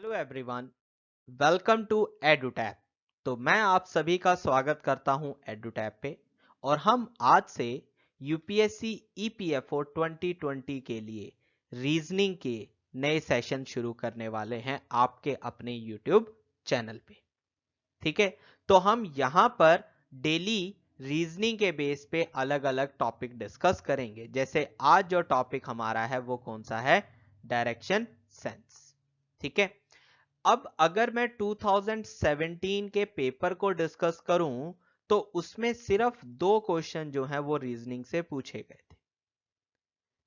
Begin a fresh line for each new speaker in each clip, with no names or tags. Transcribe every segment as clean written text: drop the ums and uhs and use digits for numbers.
Hello everyone, welcome to EduTap. तो मैं आप सभी का स्वागत करता हूं एडुटैप पे। और हम आज से यूपीएससी ईपीएफओ 2020 के लिए रीजनिंग के नए सेशन शुरू करने वाले हैं आपके अपने यूट्यूब चैनल पे। ठीक है, तो हम यहां पर डेली रीजनिंग के बेस पे अलग अलग टॉपिक डिस्कस करेंगे। जैसे आज जो टॉपिक हमारा है वो कौन सा है? Direction sense. ठीक है, अब अगर मैं 2017 के पेपर को डिस्कस करूं तो उसमें सिर्फ 2 क्वेश्चन जो हैं वो रीजनिंग से पूछे गए थे।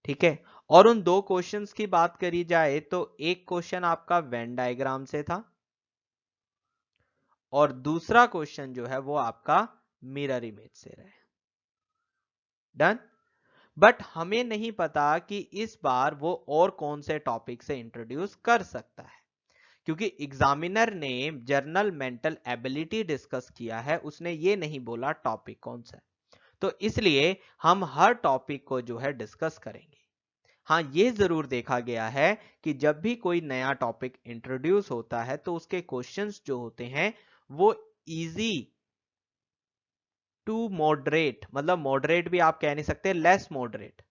ठीक है, और उन 2 क्वेश्चंस की बात करी जाए तो एक क्वेश्चन आपका वेन डायग्राम से था और दूसरा क्वेश्चन जो है वो आपका मिरर इमेज से रहे। डन। बट हमें नहीं पता कि इस बार वो और कौन से टॉपिक से इंट्रोड्यूस कर सकता है, क्योंकि एग्जामिनर ने जर्नल मेंटल एबिलिटी डिस्कस किया है, उसने ये नहीं बोला टॉपिक कौन सा है। तो इसलिए हम हर टॉपिक को जो है डिस्कस करेंगे। हाँ, ये जरूर देखा गया है कि जब भी कोई नया टॉपिक इंट्रोड्यूस होता है तो उसके क्वेश्चंस जो होते हैं वो इजी टू मॉडरेट, मतलब मॉडरेट भी आप कह नहीं सकते, लेस मॉडरेट,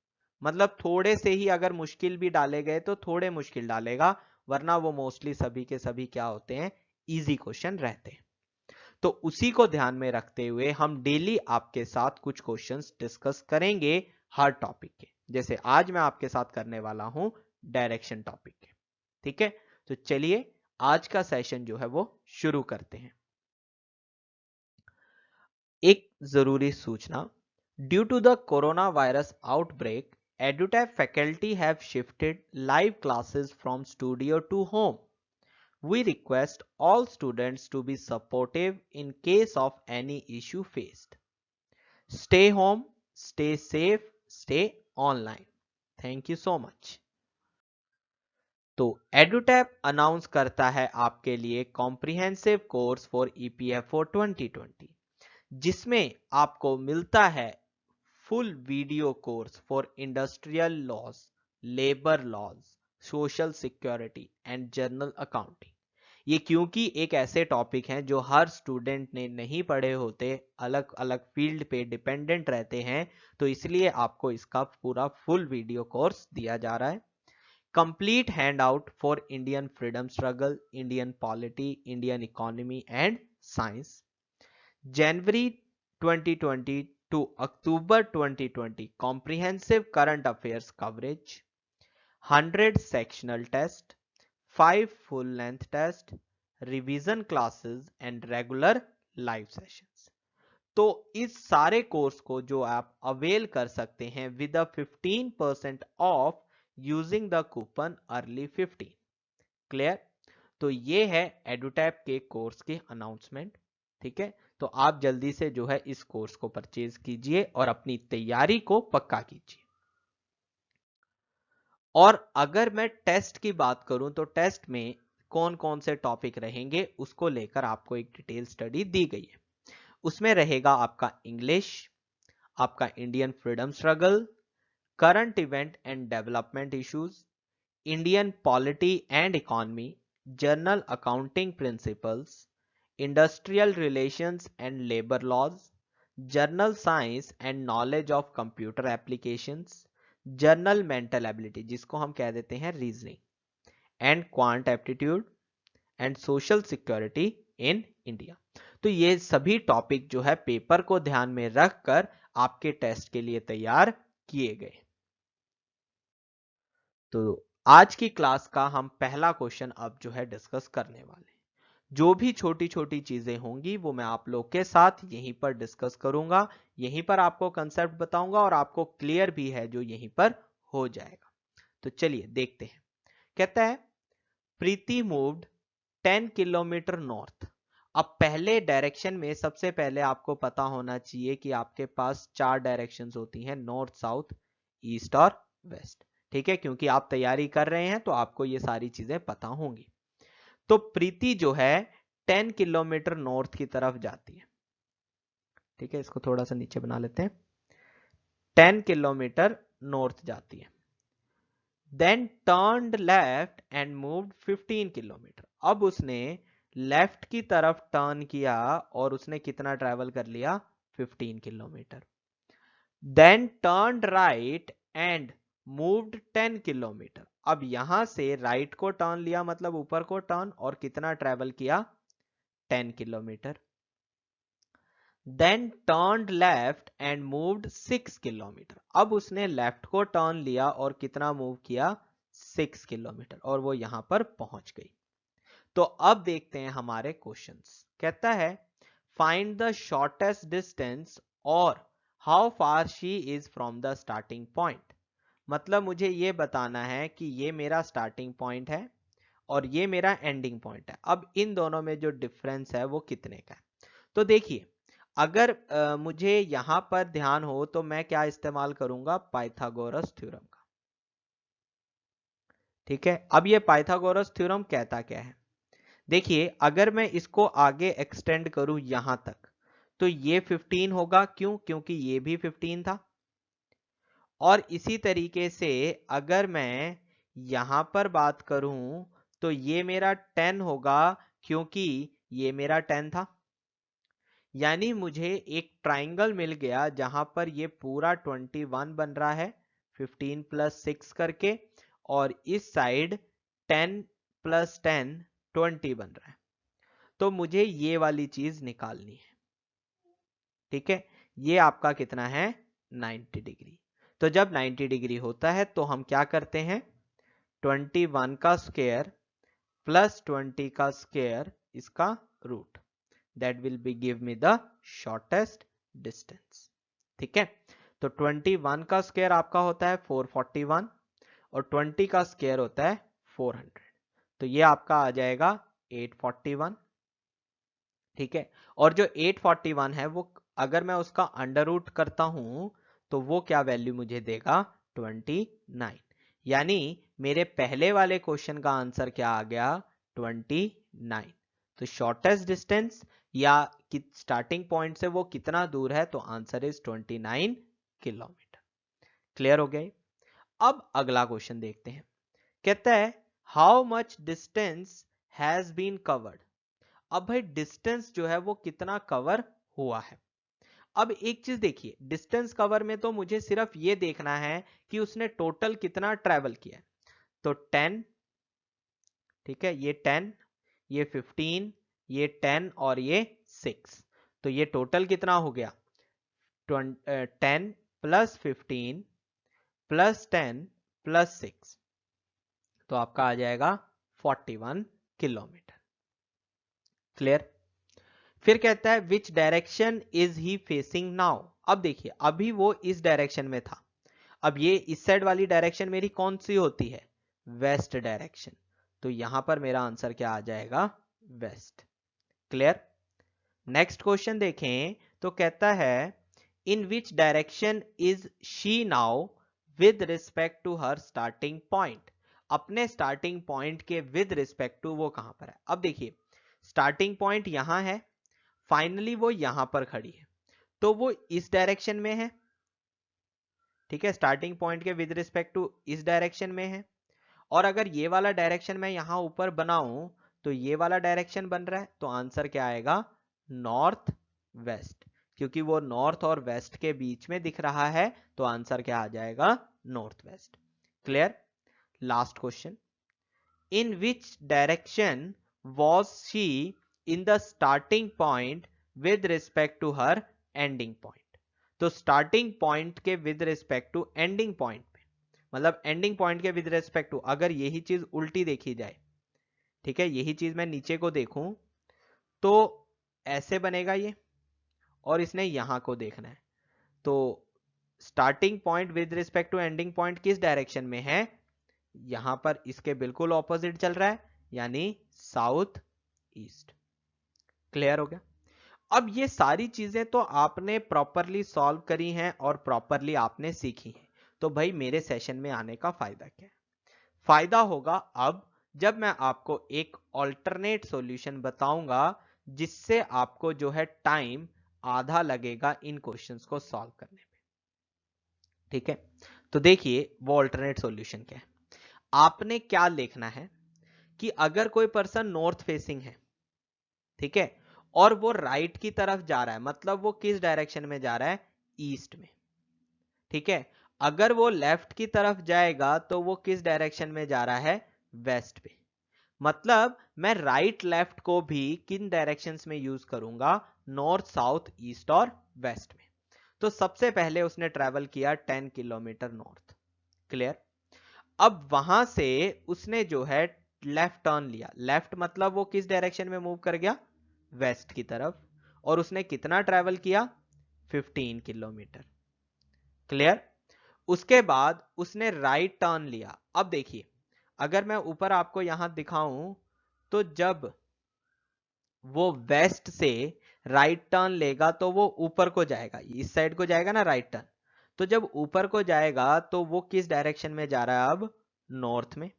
मतलब थोड़े से ही अगर मुश्किल भी डाले गए तो थोड़े मुश्किल डालेगा, वरना वो मोस्टली सभी के सभी क्या होते हैं? इजी क्वेश्चन रहते हैं। तो उसी को ध्यान में रखते हुए हम डेली आपके साथ कुछ क्वेश्चंस डिस्कस करेंगे हर टॉपिक के। जैसे आज मैं आपके साथ करने वाला हूं डायरेक्शन टॉपिक के। ठीक है, तो चलिए आज का सेशन जो है वो शुरू करते हैं। एक जरूरी सूचना, due to the corona virus outbreak, EduTap faculty have shifted live classes from studio to home. We request all students to be supportive in case of any issue faced. Stay home, stay safe, stay online. Thank you so much. तो EduTap announce करता है आपके लिए comprehensive course for EPFO 2020, जिसमें आपको मिलता है full video course for industrial laws, labour laws, social security and general accounting. ये क्योंकि एक ऐसे टॉपिक हैं जो हर स्टूडेंट ने नहीं पढ़े होते, अलग अलग फील्ड पे डिपेंडेंट रहते हैं, तो इसलिए आपको इसका पूरा फुल वीडियो कोर्स दिया जा रहा है। Complete hand out for Indian freedom struggle, Indian polity, Indian economy and science, January 2020 to October 2020 comprehensive current affairs coverage, 100 sectional test, 5 full length test, revision classes and regular live sessions। तो इस सारे course को जो आप avail कर सकते हैं with a 15% of using the coupon early 15। Clear? तो ये है एडुटैप के कोर्स की अनाउंसमेंट। ठीक है, तो आप जल्दी से जो है इस कोर्स को परचेज कीजिए और अपनी तैयारी को पक्का कीजिए। और अगर मैं टेस्ट की बात करूं तो टेस्ट में कौन कौन से टॉपिक रहेंगे उसको लेकर आपको एक डिटेल स्टडी दी गई है। उसमें रहेगा आपका इंग्लिश, आपका Indian freedom struggle, current event and development issues, Indian polity and economy, general accounting principles, industrial relations and labour laws, general science and knowledge of computer applications, general mental ability जिसको हम कह देते हैं reasoning, and quant aptitude and social security in India. तो ये सभी topic जो है पेपर को ध्यान में रखकर आपके टेस्ट के लिए तैयार किए गए। तो आज की क्लास का हम पहला क्वेश्चन अब जो है डिस्कस करने वाले हैं। जो भी छोटी छोटी चीजें होंगी वो मैं आप लोग के साथ यहीं पर डिस्कस करूंगा, यहीं पर आपको कंसेप्ट बताऊंगा और आपको क्लियर भी है जो यहीं पर हो जाएगा। तो चलिए देखते हैं। कहता है प्रीति मूव्ड 10 किलोमीटर नॉर्थ। अब पहले डायरेक्शन में सबसे पहले आपको पता होना चाहिए कि आपके पास 4 डायरेक्शंस होती हैं, नॉर्थ, साउथ, ईस्ट और वेस्ट। ठीक है, क्योंकि आप तैयारी कर रहे हैं तो आपको ये सारी चीजें पता होंगी। तो प्रीति जो है 10 किलोमीटर नॉर्थ की तरफ जाती है। ठीक है, इसको थोड़ा सा नीचे बना लेते हैं। 10 किलोमीटर नॉर्थ जाती है। Then turned left and moved 15 kilometer. अब उसने लेफ्ट की तरफ टर्न किया और उसने कितना ट्रेवल कर लिया? 15 kilometer. Then turned right and moved 10 kilometre. अब यहां से राइट को टर्न लिया मतलब ऊपर को टर्न, और कितना ट्रेवल किया? 10 kilometer. Then turned left and moved 6 kilometer. अब उसने लेफ्ट को टर्न लिया और कितना मूव किया? 6 किलोमीटर, और वो यहां पर पहुंच गई। तो अब देखते हैं हमारे क्वेश्चंस। कहता है फाइंड द शॉर्टेस्ट डिस्टेंस और how far she is from the starting point. मतलब मुझे ये बताना है कि ये मेरा स्टार्टिंग पॉइंट है और ये मेरा एंडिंग पॉइंट है। अब इन दोनों में जो डिफरेंस है वो कितने का है? तो देखिए, अगर मुझे यहां पर ध्यान हो तो मैं क्या इस्तेमाल करूंगा? पाइथागोरस थ्योरम का। ठीक है, अब ये पाइथागोरस थ्योरम कहता क्या है? देखिए, अगर मैं इसको आगे एक्सटेंड करूं यहां तक, तो ये 15 होगा। क्यों? क्योंकि ये भी 15 था। और इसी तरीके से अगर मैं यहां पर बात करूं तो ये मेरा 10 होगा, क्योंकि ये मेरा 10 था। यानी मुझे एक ट्राइंगल मिल गया जहां पर ये पूरा 21 बन रहा है 15 प्लस 6 करके, और इस साइड 10 प्लस 10 20 बन रहा है। तो मुझे ये वाली चीज निकालनी है। ठीक है, ये आपका कितना है? 90 डिग्री। तो जब 90 डिग्री होता है तो हम क्या करते हैं? 21 का स्क्वायर प्लस 20 का स्क्वायर, इसका root, that will be give me the shortest distance. ठीक है, तो 21 का स्क्वायर आपका होता है 441 और 20 का स्क्वायर होता है 400। तो ये आपका आ जाएगा 841। ठीक है, और जो 841 है वो अगर मैं उसका अंडर रूट करता हूं तो वो क्या वैल्यू मुझे देगा? 29। यानी मेरे पहले वाले क्वेश्चन का आंसर क्या आ गया? 29। तो शॉर्टेस्ट डिस्टेंस या कि स्टार्टिंग पॉइंट से वो कितना दूर है, तो आंसर इज 29 किलोमीटर। क्लियर हो गया? अब अगला क्वेश्चन देखते हैं। कहता है how much distance has been covered. अब भाई डिस्टेंस जो है वो कितना कवर हुआ है। अब एक चीज देखिए, डिस्टेंस कवर में तो मुझे सिर्फ ये देखना है कि उसने टोटल कितना ट्रेवल किया है। तो 10, ठीक है, ये 10, ये 15, ये 10 और ये 6। तो ये टोटल कितना हो गया? 10 प्लस 15 प्लस 10 प्लस 6, तो आपका आ जाएगा 41 किलोमीटर। क्लियर? फिर कहता है विच direction is he facing now. अब देखिए, अभी वो इस डायरेक्शन में था। अब ये इस साइड वाली डायरेक्शन मेरी कौन सी होती है? West direction. तो यहां पर मेरा आंसर क्या आ जाएगा? वेस्ट। क्लियर? नेक्स्ट क्वेश्चन देखें तो कहता है in which direction is she now with respect to her starting point. अपने स्टार्टिंग पॉइंट के विद रिस्पेक्ट टू वो कहां पर है? अब देखिए, स्टार्टिंग पॉइंट यहां है, फाइनली वो यहां पर खड़ी है, तो वो इस डायरेक्शन में है। ठीक है, स्टार्टिंग पॉइंट के विद रिस्पेक्ट टू इस डायरेक्शन में है। और अगर ये वाला डायरेक्शन मैं यहां ऊपर बनाऊं तो ये वाला डायरेक्शन बन रहा है, तो आंसर क्या आएगा? North west. क्योंकि वो नॉर्थ और वेस्ट के बीच में दिख रहा है, तो आंसर क्या आ जाएगा? North west. Clear? Last question, in which direction was she in the starting point with respect to her ending point। तो स्टार्टिंग पॉइंट के with respect to ending point पे, मतलब एंडिंग पॉइंट के विद रिस्पेक्ट टू, अगर यही चीज उल्टी देखी जाए, ठीक है, यही चीज मैं नीचे को देखूं तो ऐसे बनेगा ये, और इसने यहां को देखना है। तो starting point with respect to ending point किस डायरेक्शन में है? यहां पर इसके बिल्कुल ऑपोजिट चल रहा है, यानी साउथ ईस्ट। क्लियर हो गया? अब ये सारी चीजें तो आपने प्रॉपरली सॉल्व करी हैं और प्रॉपरली आपने सीखी हैं। तो भाई मेरे सेशन में आने का फायदा क्या है? फायदा होगा अब जब मैं आपको एक ऑल्टरनेट सॉल्यूशन बताऊंगा, जिससे आपको जो है टाइम आधा लगेगा इन क्वेश्चंस को सॉल्व करने में। ठीक है, तो देखिए वो ऑल्टरनेट सॉल्यूशन क्या है। आपने क्या लिखना है कि अगर कोई पर्सन नॉर्थ फेसिंग है, ठीक है, और वो राइट की तरफ जा रहा है, मतलब वो किस डायरेक्शन में जा रहा है, ईस्ट में, ठीक है। अगर वो लेफ्ट की तरफ जाएगा तो वो किस डायरेक्शन में जा रहा है, वेस्ट पे। मतलब मैं राइट लेफ्ट को भी किन डायरेक्शंस में यूज करूंगा, नॉर्थ साउथ ईस्ट और वेस्ट में। तो सबसे पहले उसने ट्रेवल किया 10 किलोमीटर नॉर्थ, क्लियर। अब वहां से उसने जो है लेफ्ट टर्न लिया, लेफ्ट मतलब वो किस डायरेक्शन में मूव कर गया, वेस्ट की तरफ, और उसने कितना ट्रेवल किया, 15 किलोमीटर, क्लियर। उसके बाद उसने राइट टर्न लिया। अब देखिए, अगर मैं ऊपर आपको यहां दिखाऊं तो जब वो वेस्ट से राइट टर्न लेगा तो वो ऊपर को जाएगा, इस साइड को जाएगा ना राइट टर्न। तो जब ऊपर को जाएगा तो वो किस डायरेक्शन में जा रहा है, अब नॉर्थ में,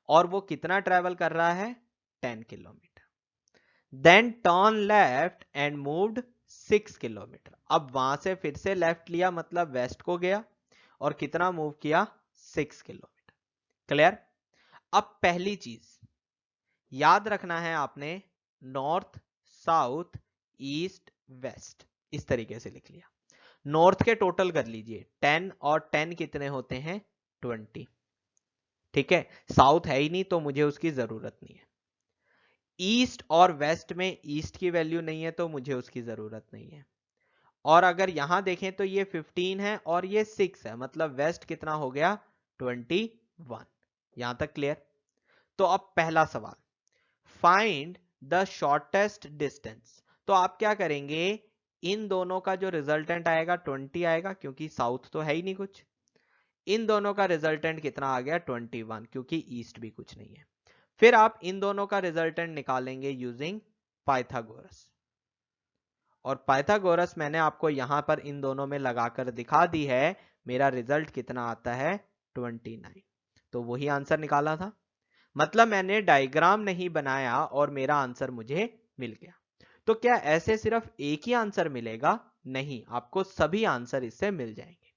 और वो कितना ट्रेवल कर रहा है, 10 kilometer. Then turn left and moved 6 kilometer. अब वहां से फिर से लेफ्ट लिया, मतलब वेस्ट को गया, और कितना मूव किया, 6 किलोमीटर, क्लियर। अब पहली चीज याद रखना है आपने, नॉर्थ साउथ ईस्ट वेस्ट, इस तरीके से लिख लिया। नॉर्थ के टोटल कर लीजिए, 10 और 10 कितने होते हैं, 20, ठीक है। साउथ है ही नहीं तो मुझे उसकी जरूरत नहीं है। ईस्ट और वेस्ट में ईस्ट की वैल्यू नहीं है तो मुझे उसकी जरूरत नहीं है। और अगर यहां देखें तो ये 15 है और ये 6 है, मतलब वेस्ट कितना हो गया, 21। यहां तक क्लियर। तो अब पहला सवाल, फाइंड द शॉर्टेस्ट डिस्टेंस। तो आप क्या करेंगे, इन दोनों का जो रिजल्टेंट आएगा 20 आएगा, क्योंकि साउथ तो है ही नहीं कुछ। इन दोनों का रिजल्टेंट कितना आ गया, 21, क्योंकि ईस्ट भी कुछ नहीं है। फिर आप इन दोनों का रिजल्टेंट निकालेंगे यूजिंग पाइथागोरस। और पाइथागोरस मैंने आपको यहां पर इन दोनों में लगाकर दिखा दी है। मेरा रिजल्ट कितना आता है, 29। तो वही आंसर निकाला था, मतलब मैंने डायग्राम नहीं बनाया और मेरा आंसर मुझे मिल गया। तो क्या ऐसे सिर्फ एक ही आंसर मिलेगा, नहीं, आपको सभी आंसर इससे मिल जाएंगे।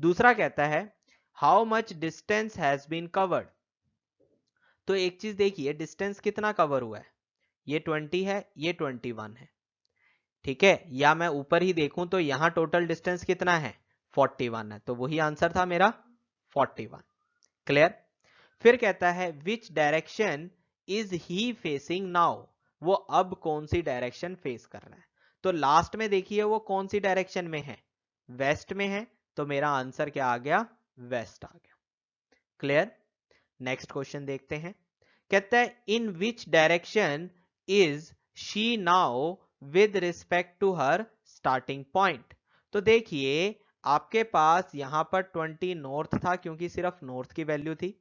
दूसरा कहता है, how much distance has been covered. तो एक चीज देखिए, डिस्टेंस कितना कवर हुआ है, ये 20 है, ये 21 है, ठीक है। या मैं ऊपर ही देखूं तो यहां टोटल डिस्टेंस कितना है, 41 है, तो वही आंसर था मेरा 41, क्लियर। फिर कहता है, विच direction is he facing now. वो अब कौन सी डायरेक्शन फेस कर रहा है। तो लास्ट में देखिए वो कौन सी डायरेक्शन में है, वेस्ट में है, तो मेरा आंसर क्या आ गया, वेस्ट आ गया, क्लियर। नेक्स्ट क्वेश्चन देखते हैं। कहता है, in which direction is she now with respect to her starting point. तो देखिए आपके पास यहां पर 20 नॉर्थ था, क्योंकि सिर्फ नॉर्थ की वैल्यू थी।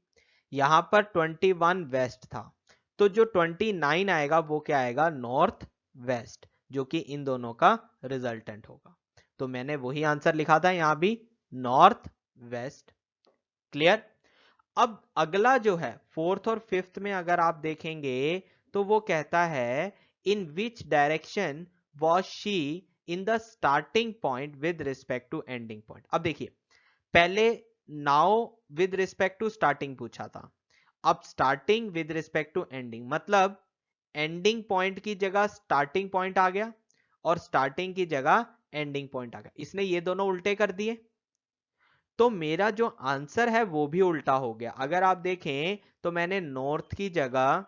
यहां पर 21 वेस्ट था, तो जो 29 आएगा वो क्या आएगा, नॉर्थ वेस्ट, जो कि इन दोनों का रिजल्टेंट होगा। तो मैंने वही आंसर लिखा था यहां भी, नॉर्थ वेस्ट, क्लियर। अब अगला जो है फोर्थ और फिफ्थ में अगर आप देखेंगे तो वो कहता है, in which direction was she in the starting point with respect to ending point. अब देखिए, पहले now with respect to starting पूछा था, अब starting with respect to ending, मतलब एंडिंग पॉइंट की जगह स्टार्टिंग पॉइंट आ गया और स्टार्टिंग की जगह एंडिंग पॉइंट आ गया। इसने ये दोनों उल्टे कर दिए, तो मेरा जो आंसर है वो भी उल्टा हो गया। अगर आप देखें तो मैंने नॉर्थ की जगह,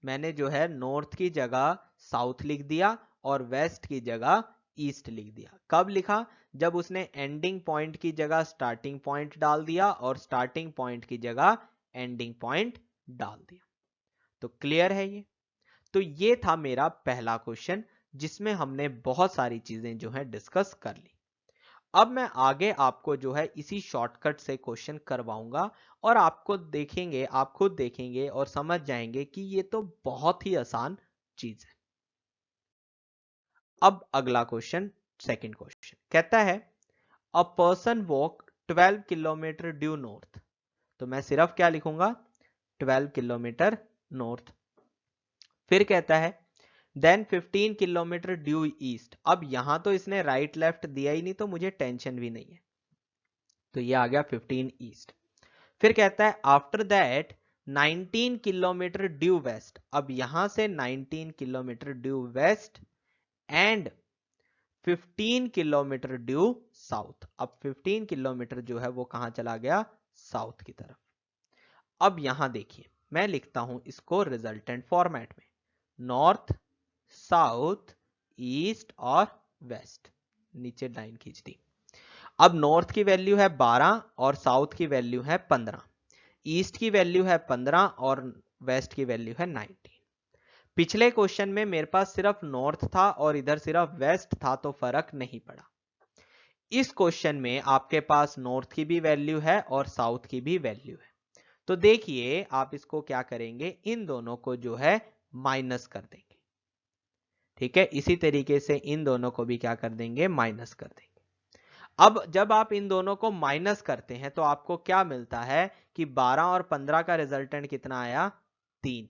मैंने जो है नॉर्थ की जगह साउथ लिख दिया और वेस्ट की जगह ईस्ट लिख दिया। कब लिखा, जब उसने एंडिंग पॉइंट की जगह स्टार्टिंग पॉइंट डाल दिया और स्टार्टिंग पॉइंट की जगह एंडिंग पॉइंट डाल दिया। तो क्लियर है ये। तो ये था मेरा पहला क्वेश्चन, जिसमें हमने बहुत सारी चीजें जो है डिस्कस कर ली। अब मैं आगे आपको जो है इसी शॉर्टकट से क्वेश्चन करवाऊंगा और आपको देखेंगे, आप खुद देखेंगे और समझ जाएंगे कि ये तो बहुत ही आसान चीज है। अब अगला क्वेश्चन, सेकंड क्वेश्चन कहता है, a person walk 12 kilometre due north. तो मैं सिर्फ क्या लिखूंगा, 12 किलोमीटर नॉर्थ। फिर कहता है, देन 15 किलोमीटर ड्यू ईस्ट। अब यहां तो इसने राइट लेफ्ट दिया ही नहीं तो मुझे टेंशन भी नहीं है, तो ये आ गया 15 ईस्ट। फिर कहता है after that 19 kilometer due west. अब यहां से 19 kilometer due west and 15 kilometer due south. अब 15 किलोमीटर जो है वो कहां चला गया, साउथ की तरफ। अब यहां देखिए मैं लिखता हूं इसको रिजल्टेंट फॉर्मेट में, नॉर्थ, साउथ, ईस्ट और वेस्ट। नीचे लाइन खींच दी। अब नॉर्थ की वैल्यू है 12 और साउथ की वैल्यू है 15, ईस्ट की वैल्यू है 15 और वेस्ट की वैल्यू है 19। पिछले क्वेश्चन में मेरे पास सिर्फ नॉर्थ था और इधर सिर्फ वेस्ट था तो फर्क नहीं पड़ा। इस क्वेश्चन में आपके पास नॉर्थ की भी वैल्यू है और साउथ की भी वैल्यू है। तो देखिए आप इसको क्या करेंगे, इन दोनों को जो है माइनस कर देंगे। ठीक है, इसी तरीके से इन दोनों को भी क्या कर देंगे, माइनस कर देंगे। अब जब आप इन दोनों को माइनस करते हैं तो आपको क्या मिलता है कि 12 और 15 का रिजल्टेंट कितना आया, 3।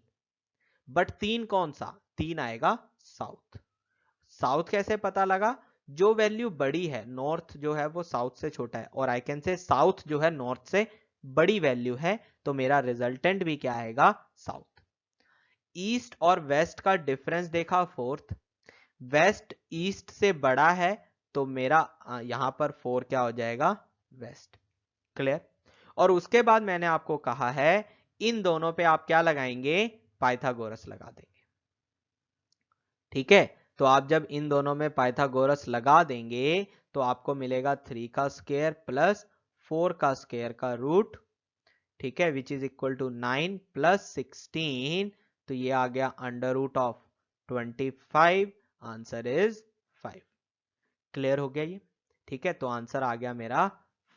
बट 3 कौन सा, 3 आएगा साउथ। साउथ कैसे पता लगा, जो वैल्यू बड़ी है, नॉर्थ जो है वो साउथ से छोटा है और आई कैन से साउथ जो है नॉर्थ से बड़ी वैल्यू है, तो मेरा रिजल्टेंट भी क्या आएगा, साउथ। ईस्ट और वेस्ट का डिफरेंस देखा 4th, वेस्ट ईस्ट से बड़ा है तो मेरा यहां पर 4 क्या हो जाएगा, वेस्ट। क्लियर। और उसके बाद मैंने आपको कहा है इन दोनों पे आप क्या लगाएंगे, पाइथागोरस लगा देंगे। ठीक है, तो आप जब इन दोनों में पाइथागोरस लगा देंगे तो आपको मिलेगा 3 का स्क्वायर प्लस 4 का स्क्वायर का रूट। ठीक है, which is equal to 9 plus 16, तो ये आ गया under root of 25। Answer is 5। Clear हो गया ये। ठीक है, तो आंसर आ गया मेरा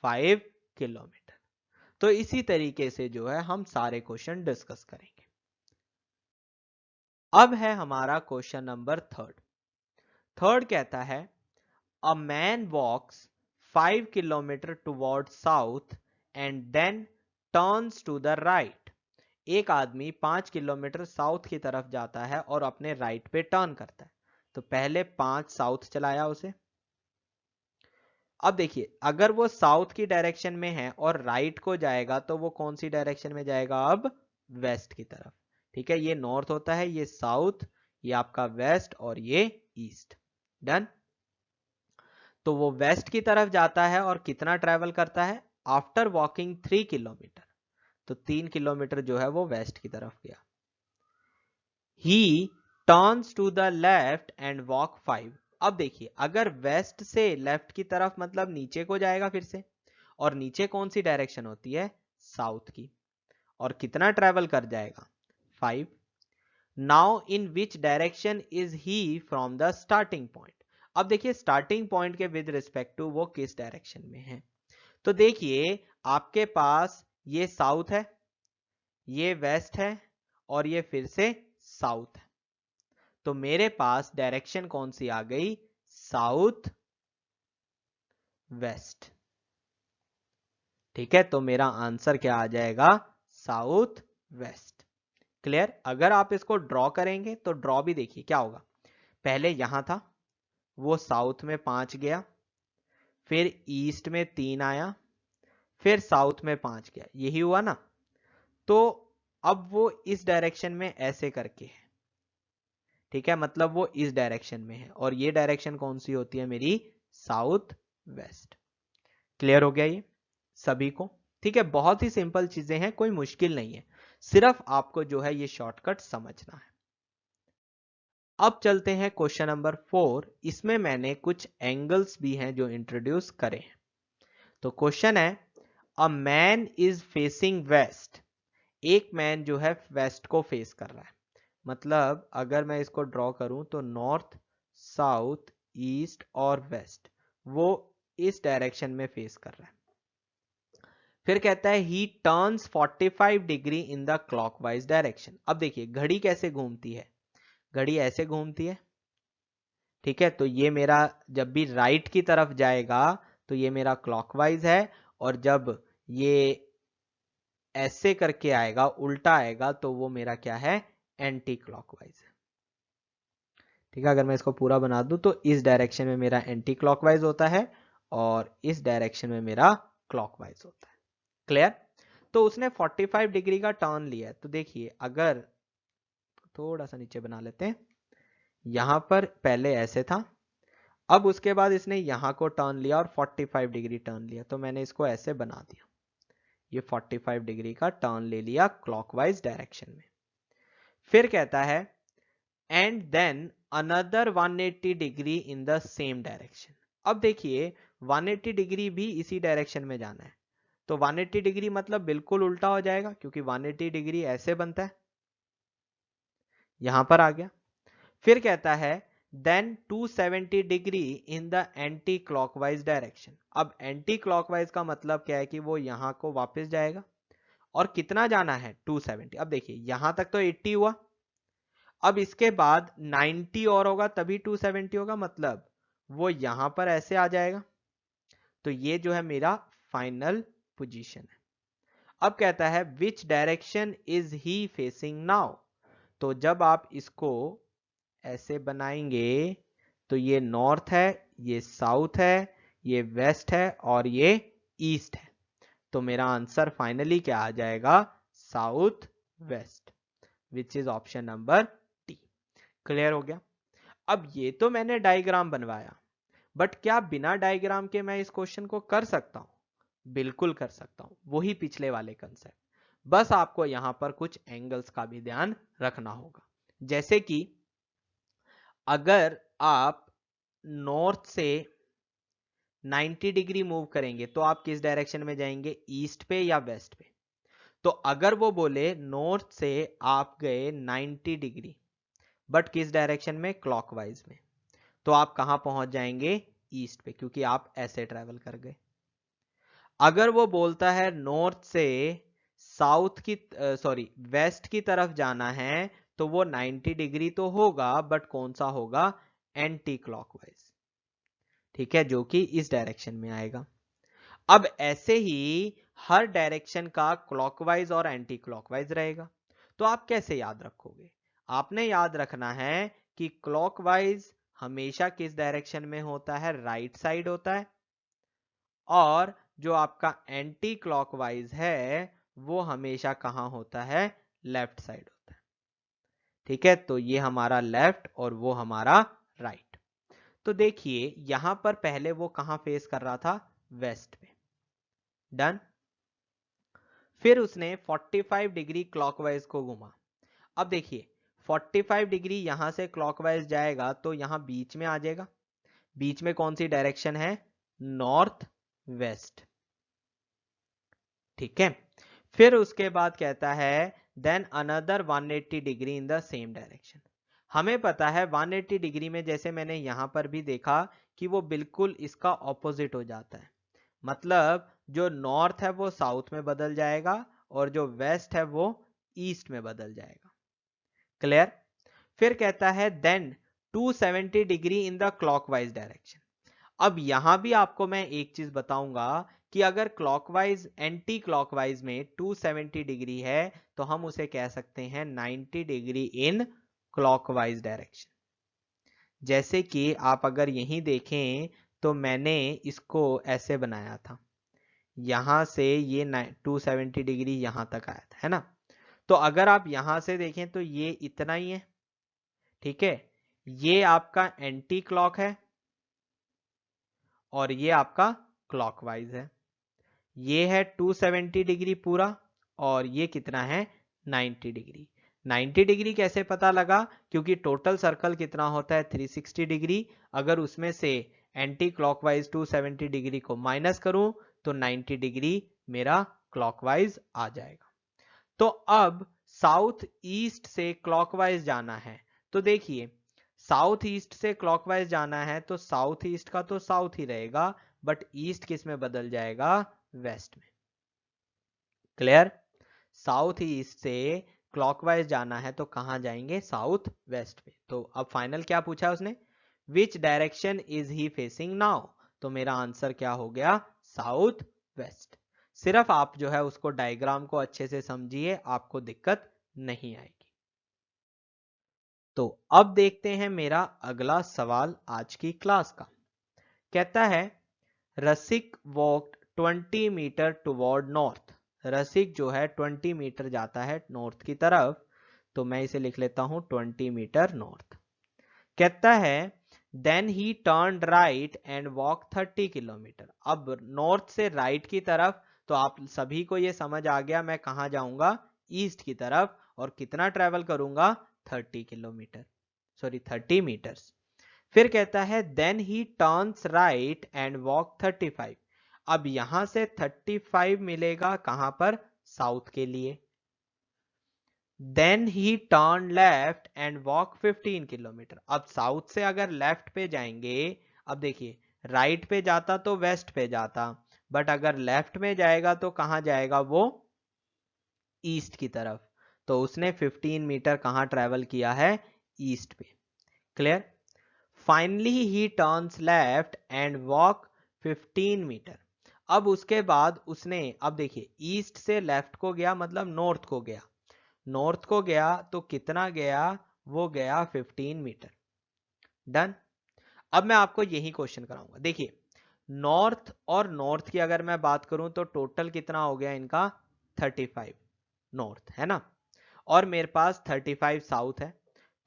5 किलोमीटर। तो इसी तरीके से जो है हम सारे क्वेश्चन डिस्कस करेंगे। अब है हमारा क्वेश्चन नंबर 3rd। थर्ड कहता है a man walks 5 kilometer toward south and then turns to the right. एक आदमी 5 किलोमीटर साउथ की तरफ जाता है और अपने राइट पे टर्न करता है। तो पहले 5 साउथ चलाया उसे। अब देखिए अगर वो साउथ की डायरेक्शन में है और राइट को जाएगा तो वो कौन सी डायरेक्शन में जाएगा, अब वेस्ट की तरफ। ठीक है, ये नॉर्थ होता है, ये साउथ, ये आपका वेस्ट और ये ईस्ट। डन। तो वो वेस्ट की तरफ जाता है और कितना ट्रेवल करता है, आफ्टर वॉकिंग 3 किलोमीटर, तो 3 किलोमीटर जो है वो वेस्ट की तरफ गया। He turns to the left and walk 5। अब देखिए अगर वेस्ट से लेफ्ट की तरफ मतलब नीचे को जाएगा फिर से, और नीचे कौन सी डायरेक्शन होती है, साउथ की, और कितना ट्रेवल कर जाएगा, 5। Now in which direction is he from the starting point. अब देखिए स्टार्टिंग पॉइंट के विद रिस्पेक्ट टू वो किस डायरेक्शन में है। तो देखिए आपके पास ये साउथ है, ये वेस्ट है और ये फिर से साउथ है। तो मेरे पास डायरेक्शन कौन सी आ गई, साउथ वेस्ट। ठीक है, तो मेरा आंसर क्या आ जाएगा, साउथ वेस्ट। क्लियर। अगर आप इसको ड्रॉ करेंगे तो ड्रॉ भी देखिए क्या होगा, पहले यहां था, वो साउथ में 5 गया, फिर ईस्ट में 3 आया, फिर साउथ में 5 गया, यही हुआ ना। तो अब वो इस डायरेक्शन में ऐसे करके है। ठीक है, मतलब वो इस डायरेक्शन में है और ये डायरेक्शन कौन सी होती है मेरी, साउथ वेस्ट। क्लियर हो गया ये सभी को। ठीक है, बहुत ही सिंपल चीजें हैं, कोई मुश्किल नहीं है, सिर्फ आपको जो है ये शॉर्टकट समझना है। अब चलते हैं क्वेश्चन नंबर 4। इसमें मैंने कुछ एंगल्स भी हैं जो इंट्रोड्यूस करे हैं। तो क्वेश्चन है a man is facing west. एक मैन जो है वेस्ट को फेस कर रहा है, मतलब अगर मैं इसको ड्रॉ करूं तो नॉर्थ, साउथ, ईस्ट और वेस्ट, वो इस डायरेक्शन में फेस कर रहा है। फिर कहता है ही turns 45 degree in the clockwise direction. अब देखिए घड़ी कैसे घूमती है, घड़ी ऐसे घूमती है। ठीक है, तो ये मेरा जब भी राइट की तरफ जाएगा तो ये मेरा क्लॉकवाइज है, और जब ये ऐसे करके आएगा, उल्टा आएगा, तो वो मेरा क्या है, एंटी क्लॉकवाइज है। ठीक है, अगर मैं इसको पूरा बना दूं तो इस डायरेक्शन में मेरा एंटी क्लॉकवाइज होता है और इस डायरेक्शन में मेरा क्लॉकवाइज होता है। क्लियर। तो उसने 45 डिग्री का टर्न लिया है। तो देखिए, अगर थोड़ा सा नीचे बना लेते हैं, यहां पर पहले ऐसे था, अब उसके बाद इसने यहां को टर्न लिया और 45 डिग्री टर्न लिया, तो मैंने इसको ऐसे बना दिया। ये 45 डिग्री का टर्न ले लिया क्लॉकवाइज डायरेक्शन में। फिर कहता है and then another 180 degree in the same direction. अब देखिए 180 डिग्री भी इसी डायरेक्शन में जाना है, तो 180 डिग्री मतलब बिल्कुल उल्टा हो जाएगा, क्योंकि 180 डिग्री ऐसे बनता है, यहां पर आ गया। फिर कहता है then 270 degree in the anti clockwise direction. अब एंटी क्लॉकवाइज का मतलब क्या है कि वो यहां को वापस जाएगा, और कितना जाना है 270। अब देखिए यहां तक तो 80 हुआ, अब इसके बाद 90 और होगा तभी 270 होगा, मतलब वो यहां पर ऐसे आ जाएगा। तो ये जो है मेरा फाइनल पोजीशन है। अब कहता है विच direction is he facing now. तो जब आप इसको ऐसे बनाएंगे तो ये नॉर्थ है, ये साउथ है, ये वेस्ट है और ये ईस्ट है। तो मेरा आंसर फाइनली क्या आ जाएगा, south west, which is option number T. Clear हो गया। अब ये तो मैंने डायग्राम बनवाया, बट क्या बिना डायग्राम के मैं इस क्वेश्चन को कर सकता हूं? बिल्कुल कर सकता हूं, वही पिछले वाले कंसेप्ट। बस आपको यहां पर कुछ एंगल्स का भी ध्यान रखना होगा। जैसे कि अगर आप नॉर्थ से 90 डिग्री मूव करेंगे तो आप किस डायरेक्शन में जाएंगे, ईस्ट पे या वेस्ट पे? तो अगर वो बोले नॉर्थ से आप गए 90 डिग्री बट किस डायरेक्शन में, क्लॉकवाइज में, तो आप कहां पहुंच जाएंगे, ईस्ट पे, क्योंकि आप ऐसे ट्रेवल कर गए। अगर वो बोलता है नॉर्थ से साउथ की सॉरी वेस्ट की तरफ जाना है, तो वो 90 डिग्री तो होगा बट कौन सा होगा, एंटी क्लॉकवाइज, ठीक है, जो कि इस डायरेक्शन में आएगा। अब ऐसे ही हर डायरेक्शन का क्लॉकवाइज और एंटी क्लॉकवाइज रहेगा। तो आप कैसे याद रखोगे, आपने याद रखना है कि क्लॉकवाइज हमेशा किस डायरेक्शन में होता है, राइट साइड होता है, और जो आपका एंटी क्लॉकवाइज है वो हमेशा कहां होता है, लेफ्ट साइड होता है। ठीक है, तो ये हमारा लेफ्ट और वो हमारा राइट। तो देखिए यहां पर पहले वो कहां फेस कर रहा था, वेस्ट पे, डन। फिर उसने 45 डिग्री क्लॉकवाइज को घुमा। अब देखिए 45 डिग्री यहां से क्लॉकवाइज जाएगा तो यहां बीच में आ जाएगा, बीच में कौन सी डायरेक्शन है, नॉर्थ वेस्ट, ठीक है। फिर उसके बाद कहता है then another 180 degree in the same direction. हमें पता है 180 डिग्री में, जैसे मैंने यहां पर भी देखा कि वो बिल्कुल इसका ऑपोजिट हो जाता है, मतलब जो नॉर्थ है वो साउथ में बदल जाएगा और जो वेस्ट है वो ईस्ट में बदल जाएगा। क्लियर। फिर कहता है then 270 degree in the clockwise direction. अब यहां भी आपको मैं एक चीज बताऊंगा कि अगर क्लॉकवाइज एंटी क्लॉकवाइज में 270 डिग्री है तो हम उसे कह सकते हैं 90 डिग्री इन क्लॉकवाइज डायरेक्शन। जैसे कि आप अगर यहीं देखें तो मैंने इसको ऐसे बनाया था, यहां से ये 270 डिग्री यहां तक आया था, है ना। तो अगर आप यहां से देखें तो ये इतना ही है, ठीक है, ये आपका एंटी क्लॉक है और ये आपका क्लॉकवाइज है। ये है 270 डिग्री पूरा और ये कितना है, 90 डिग्री। 90 डिग्री कैसे पता लगा, क्योंकि टोटल सर्कल कितना होता है, 360 डिग्री। अगर उसमें से एंटी क्लॉकवाइज 270 डिग्री को माइनस करूं तो 90 डिग्री मेरा क्लॉकवाइज आ जाएगा। तो अब साउथ ईस्ट से क्लॉकवाइज जाना है, तो देखिए साउथ ईस्ट से क्लॉकवाइज जाना है तो साउथ ईस्ट का तो साउथ ही रहेगा, बट ईस्ट किस में बदल जाएगा, वेस्ट में। क्लियर। साउथ ईस्ट से क्लॉकवाइज जाना है तो कहां जाएंगे, साउथ वेस्ट में। तो अब फाइनल क्या पूछा है उसने, विच direction is he facing now. तो मेरा आंसर क्या हो गया, साउथ वेस्ट। सिर्फ आप जो है उसको डायग्राम को अच्छे से समझिए, आपको दिक्कत नहीं आएगी। तो अब देखते हैं मेरा अगला सवाल आज की क्लास का। कहता है रसिक वॉक्ड 20 मीटर टुवर्ड नॉर्थ रसिक जो है 20 मीटर जाता है नॉर्थ की तरफ, तो मैं इसे लिख लेता हूं 20 मीटर नॉर्थ। कहता है then he turn right and walk 30 kilometer. अब नॉर्थ से राइट की तरफ, तो आप सभी को ये समझ आ गया मैं कहां जाऊंगा, ईस्ट की तरफ, और कितना ट्रेवल करूंगा, 30 किलोमीटर, सॉरी 30 मीटर्स। फिर कहता है then he turns right and walk 35। अब यहां से 35 मिलेगा कहां पर, साउथ के लिए। Then he turn left and walk 15 kilometer. अब साउथ से अगर लेफ्ट पे जाएंगे, अब देखिए राइट पे जाता तो वेस्ट पे जाता, बट अगर लेफ्ट में जाएगा तो कहां जाएगा वो, ईस्ट की तरफ। तो उसने 15 मीटर कहां ट्रेवल किया है, ईस्ट पे। Clear. Finally he turns left and walk 15 meter. अब उसके बाद उसने, अब देखिए ईस्ट से लेफ्ट को गया मतलब नॉर्थ को गया, नॉर्थ को गया तो कितना गया, वो गया 15 मीटर। डन। अब मैं आपको यही क्वेश्चन कराऊंगा। देखिए नॉर्थ और नॉर्थ की अगर मैं बात करूं तो टोटल कितना हो गया इनका, 35 नॉर्थ है ना, और मेरे पास 35 साउथ है।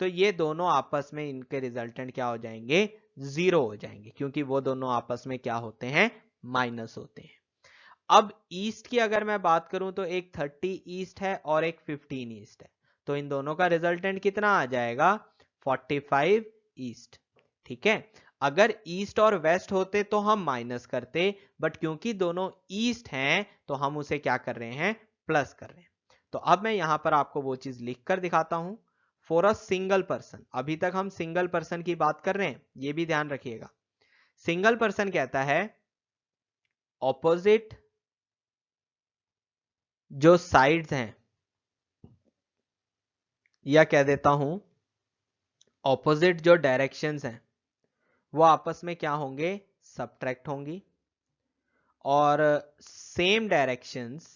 तो ये दोनों आपस में इनके रिजल्टेंट क्या हो जाएंगे, जीरो हो जाएंगे, क्योंकि वो दोनों आपस में क्या होते हैं, माइनस होते हैं। अब ईस्ट की अगर मैं बात करूं तो एक 30 ईस्ट है और एक 15 ईस्ट है, तो इन दोनों का रिजल्टेंट कितना आ जाएगा, 45 ईस्ट। ठीक है। अगर ईस्ट और वेस्ट होते तो हम माइनस करते, बट क्योंकि दोनों ईस्ट हैं तो हम उसे क्या कर रहे हैं, प्लस कर रहे हैं। तो अब मैं यहां पर आपको वो चीज लिख कर दिखाता हूं। फॉर अ सिंगल पर्सन, अभी तक हम सिंगल पर्सन की बात कर रहे हैं, ये भी ध्यान रखिएगा। सिंगल पर्सन कहता है ऑपोजिट जो साइड्स हैं, या कह देता हूं ऑपोजिट जो डायरेक्शंस हैं, वो आपस में क्या होंगे, सबट्रैक्ट होंगी, और सेम डायरेक्शंस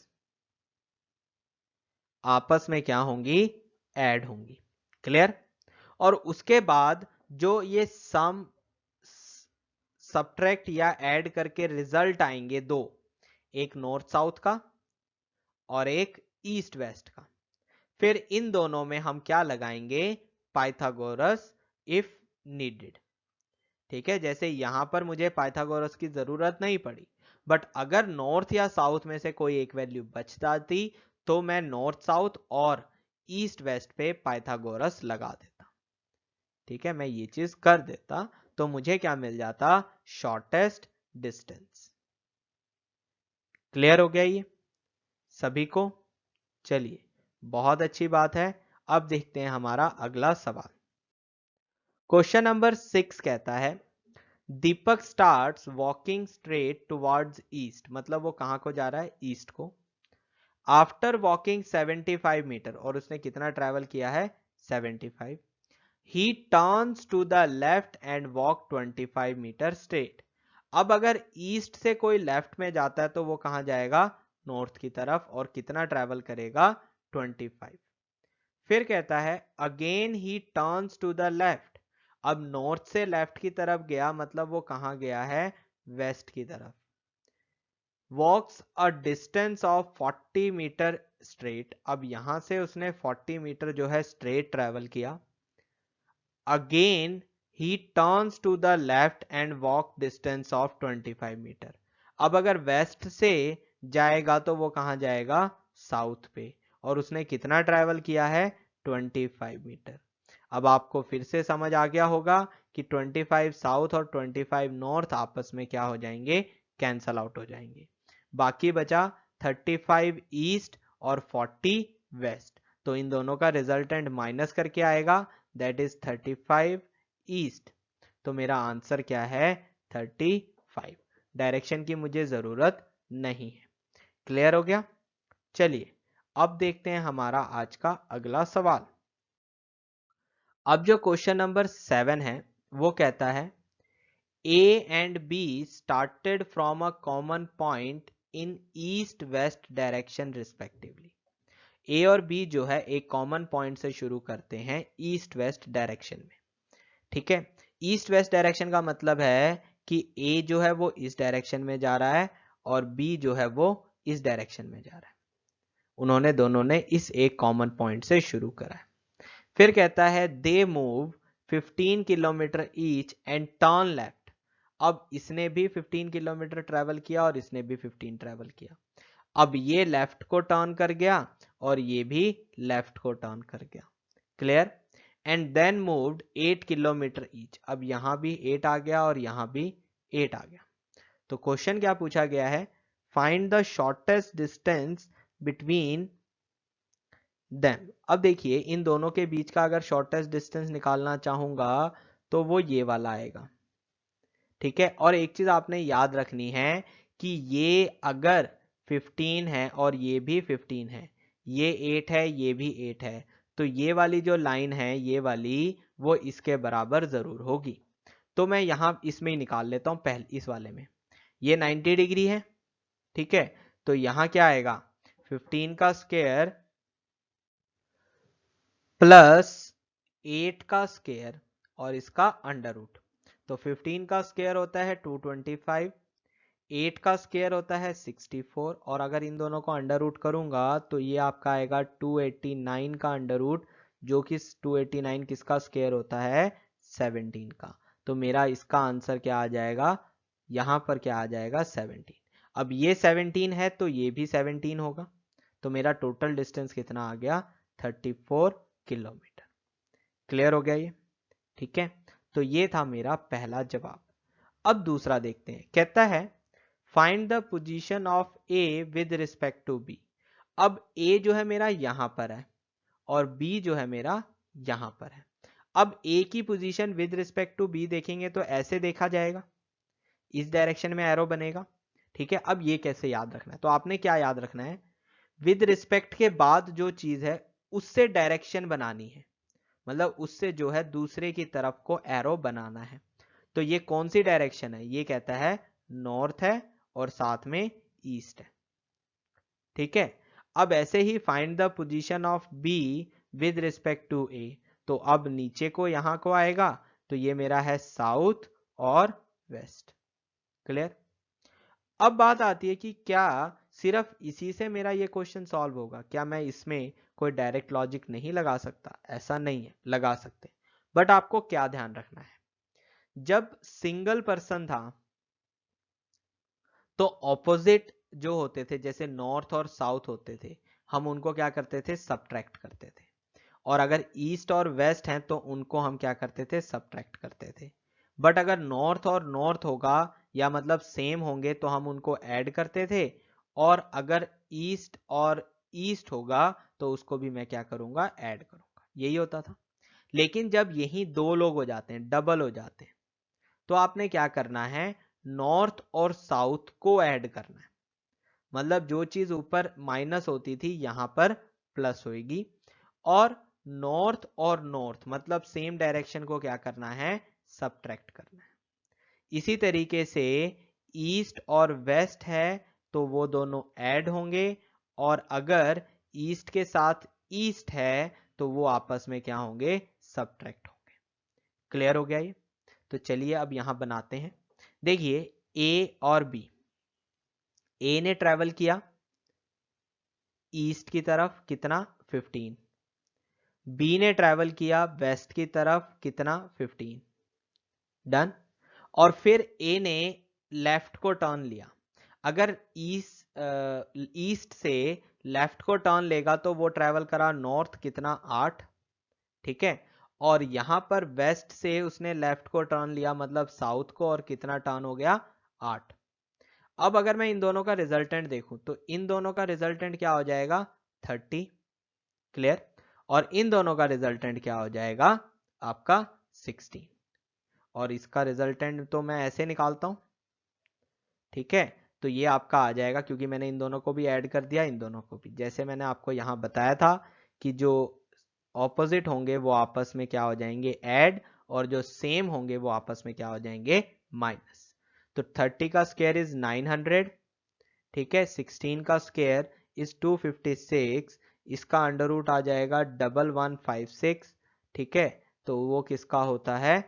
आपस में क्या होंगी, ऐड होंगी। क्लियर। और उसके बाद जो ये सम सबट्रैक्ट या ऐड करके रिजल्ट आएंगे दो, एक नॉर्थ साउथ का और एक ईस्ट वेस्ट का, फिर इन दोनों में हम क्या लगाएंगे, पाइथागोरस इफ नीडेड। ठीक है, जैसे यहां पर मुझे पाइथागोरस की जरूरत नहीं पड़ी, बट अगर नॉर्थ या साउथ में से कोई एक वैल्यू बच जाती तो मैं नॉर्थ साउथ और ईस्ट वेस्ट पे पाइथागोरस लगा देता। ठीक है, मैं ये चीज कर देता तो मुझे क्या मिल जाता, शॉर्टेस्ट डिस्टेंस। क्लियर हो गया ये सभी को। चलिए बहुत अच्छी बात है। अब देखते हैं हमारा अगला सवाल। क्वेश्चन नंबर 6 कहता है Deepak starts walking straight towards east, मतलब वो कहां को जा रहा है, ईस्ट को। आफ्टर वॉकिंग 75 मीटर, और उसने कितना ट्रेवल किया है, 75। He turns to the left and walk 25 meter straight. अब अगर ईस्ट से कोई लेफ्ट में जाता है तो वो कहां जाएगा, नॉर्थ की तरफ, और कितना ट्रेवल करेगा, 25। फिर कहता है again he turns to the left. अब नॉर्थ से लेफ्ट की तरफ गया मतलब वो कहां गया है, वेस्ट की तरफ। Walks a distance of 40 metre straight. अब यहां से उसने 40 मीटर जो है स्ट्रेट ट्रेवल किया। Again he turns to the left and walk distance of 25 metre. अब अगर वेस्ट से जाएगा तो वो कहां जाएगा, साउथ पे, और उसने कितना ट्रेवल किया है, 25 मीटर। अब आपको फिर से समझ आ गया होगा कि 25 साउथ और 25 नॉर्थ आपस में क्या हो जाएंगे, कैंसल आउट हो जाएंगे। बाकी बचा 35 ईस्ट और 40 वेस्ट, तो इन दोनों का रिजल्टेंट माइनस करके आएगा, दैट इज 35 ईस्ट। तो मेरा आंसर क्या है, 35। डायरेक्शन की मुझे जरूरत नहीं है। क्लियर हो गया। चलिए अब देखते हैं हमारा आज का अगला सवाल। अब जो क्वेश्चन नंबर 7 है वो कहता है A and B started from a common point in east west direction respectively। A और B जो है एक कॉमन पॉइंट से शुरू करते हैं ईस्ट वेस्ट डायरेक्शन में। ठीक है, ईस्ट वेस्ट डायरेक्शन का मतलब है कि A जो है वो इस डायरेक्शन में जा रहा है और B जो है वो इस डायरेक्शन में जा रहा है। उन्होंने दोनों ने इस एक कॉमन पॉइंट से शुरू करा है। फिर कहता है they move 15 kilometre each and turn left. अब इसने भी 15 किलोमीटर ट्रेवल किया और इसने भी 15 ट्रेवल किया। अब ये लेफ्ट को टर्न कर गया और ये भी लेफ्ट को टर्न कर गया। Clear? And then moved 8 kilometer each. अब यहां भी 8 आ गया और यहां भी 8 आ गया। तो क्वेश्चन क्या पूछा गया है? Find the shortest distance between them. अब देखिए इन दोनों के बीच का अगर शॉर्टेस्ट डिस्टेंस निकालना चाहूंगा तो वो ये वाला आएगा। ठीक है, और एक चीज आपने याद रखनी है कि ये अगर 15 है और ये भी 15 है, ये 8 है, ये भी 8 है, तो ये वाली जो लाइन है ये वाली वो इसके बराबर जरूर होगी। तो मैं यहां इसमें ही निकाल लेता हूं, पहले इस वाले में ये 90 डिग्री है। ठीक है, तो यहां क्या आएगा? 15 का स्क्वायर प्लस 8 का स्क्वायर और इसका अंडर रूट। तो 15 का स्क्वायर होता है 225, 8 का स्क्वायर होता है 64, और अगर इन दोनों को अंडर रूट करूंगा तो ये आपका आएगा 289 का अंडर रूट, जो कि 289 किसका स्क्वायर होता है? 17 का। तो मेरा इसका आंसर क्या आ जाएगा? यहां पर क्या आ जाएगा? 17। अब ये 17 है तो ये भी 17 होगा, तो मेरा टोटल डिस्टेंस कितना आ गया? 34 किलोमीटर। क्लियर हो गया ये? ठीक है, तो ये था मेरा पहला जवाब। अब दूसरा देखते हैं। कहता है find the position of A with respect to B. अब ए जो है मेरा यहां पर है और बी जो है मेरा यहां पर है। अब ए की position with respect to B देखेंगे तो ऐसे देखा जाएगा, इस डायरेक्शन में एरो बनेगा। ठीक है, अब ये कैसे याद रखना है? तो आपने क्या याद रखना है? विद रिस्पेक्ट के बाद जो चीज है उससे डायरेक्शन बनानी है, मतलब उससे जो है दूसरे की तरफ को एरो बनाना है। तो ये कौन सी डायरेक्शन है? ये कहता है नॉर्थ है और साथ में ईस्ट है। ठीक है, अब ऐसे ही find the position of B with respect to A. तो अब नीचे को यहां को आएगा तो ये मेरा है साउथ और वेस्ट। क्लियर? अब बात आती है कि क्या सिर्फ इसी से मेरा ये क्वेश्चन सॉल्व होगा? क्या मैं इसमें कोई डायरेक्ट लॉजिक नहीं लगा सकता? ऐसा नहीं है, लगा सकते। बट आपको क्या ध्यान रखना है, जब सिंगल पर्सन था तो ऑपोजिट जो होते थे, जैसे नॉर्थ और साउथ होते थे, हम उनको क्या करते थे? सबट्रैक्ट करते थे। और अगर ईस्ट और वेस्ट हैं तो उनको हम क्या करते थे? सबट्रैक्ट करते थे। बट अगर नॉर्थ और नॉर्थ होगा या मतलब सेम होंगे तो हम उनको ऐड करते थे, और अगर ईस्ट और ईस्ट होगा तो उसको भी मैं क्या करूंगा? ऐड करूंगा। यही होता था। लेकिन जब यही दो लोग हो जाते हैं, डबल हो जाते हैं, तो आपने क्या करना है? नॉर्थ और साउथ को ऐड करना है। मतलब जो चीज ऊपर माइनस होती थी यहां पर प्लस होगी, और नॉर्थ और नॉर्थ मतलब सेम डायरेक्शन को क्या करना है? सबट्रैक्ट करना है। इसी तरीके से ईस्ट और वेस्ट है तो वो दोनों ऐड होंगे, और अगर ईस्ट के साथ ईस्ट है तो वो आपस में क्या होंगे? सबट्रैक्ट होंगे। क्लियर हो गया ये? तो चलिए अब यहां बनाते हैं। देखिए ए और बी, ए ने ट्रेवल किया ईस्ट की तरफ कितना? 15। बी ने ट्रेवल किया वेस्ट की तरफ कितना? 15। डन। और फिर ए ने लेफ्ट को टर्न लिया। अगर ईस्ट से लेफ्ट को टर्न लेगा तो वो ट्रेवल करा नॉर्थ कितना? 8। ठीक है, और यहां पर वेस्ट से उसने लेफ्ट को टर्न लिया मतलब साउथ को, और कितना टर्न हो गया? 8। अब अगर मैं इन दोनों का रिजल्टेंट देखूं तो इन दोनों का रिजल्टेंट क्या हो जाएगा? 30। क्लियर? और इन दोनों का रिजल्टेंट क्या हो जाएगा? आपका 16। और इसका रिजल्टेंट तो मैं ऐसे निकालता हूं। ठीक है, तो ये आपका आ जाएगा, क्योंकि मैंने इन दोनों को भी ऐड कर दिया, इन दोनों को भी, जैसे मैंने आपको यहां बताया था कि जो ऑपोजिट होंगे वो आपस में क्या हो जाएंगे? ऐड, और जो सेम होंगे वो आपस में क्या हो जाएंगे? माइनस। तो 30 का स्क्वायर इज 900। ठीक है, 16 का स्क्वायर इज 256। इसका अंडर रूट आ जाएगा 1156। ठीक है, तो वो किसका होता है?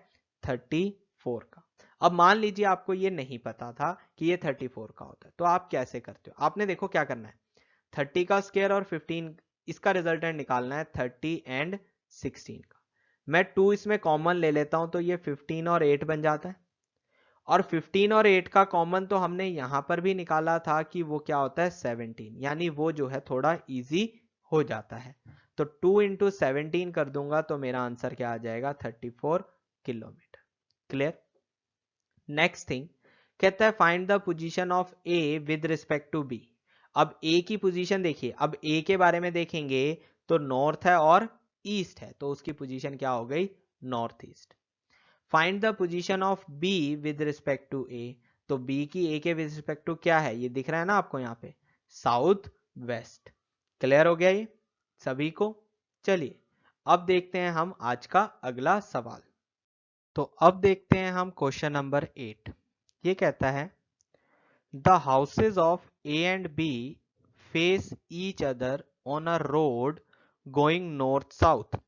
34 का। अब मान लीजिए आपको ये नहीं पता था कि ये 34 का होता है, तो आप कैसे करते हो? आपने देखो क्या करना है, 30 का स्क्वायर और 15, इसका रिजल्टेंट निकालना है 30 एंड 16 का। मैं 2 इसमें कॉमन ले लेता हूं तो ये 15 और 8 बन जाता है। और 15 और 8 का कॉमन तो हमने यहां पर भी निकाला था कि वो क्या होता है 17, यानी वो जो है थोड़ा इजी हो जाता है। तो 2 इंटू 17 कर दूंगा तो मेरा आंसर क्या आ जाएगा 34 किलोमीटर। क्लियर। नेक्स्ट थिंग कहता है find the position of A with respect to B. अब ए की पोजीशन देखिए, अब ए के बारे में देखेंगे तो नॉर्थ है और ईस्ट है, तो उसकी पोजीशन क्या हो गई north east. Find the position of B with respect to A, तो बी की ए के विद रिस्पेक्ट टू क्या है, ये दिख रहा है ना आपको यहाँ पे साउथ वेस्ट। क्लियर हो गया ये सभी को। चलिए अब देखते हैं हम आज का अगला सवाल। तो अब देखते हैं हम क्वेश्चन नंबर 8। ये कहता है the houses of A and B face each other on a road going north south.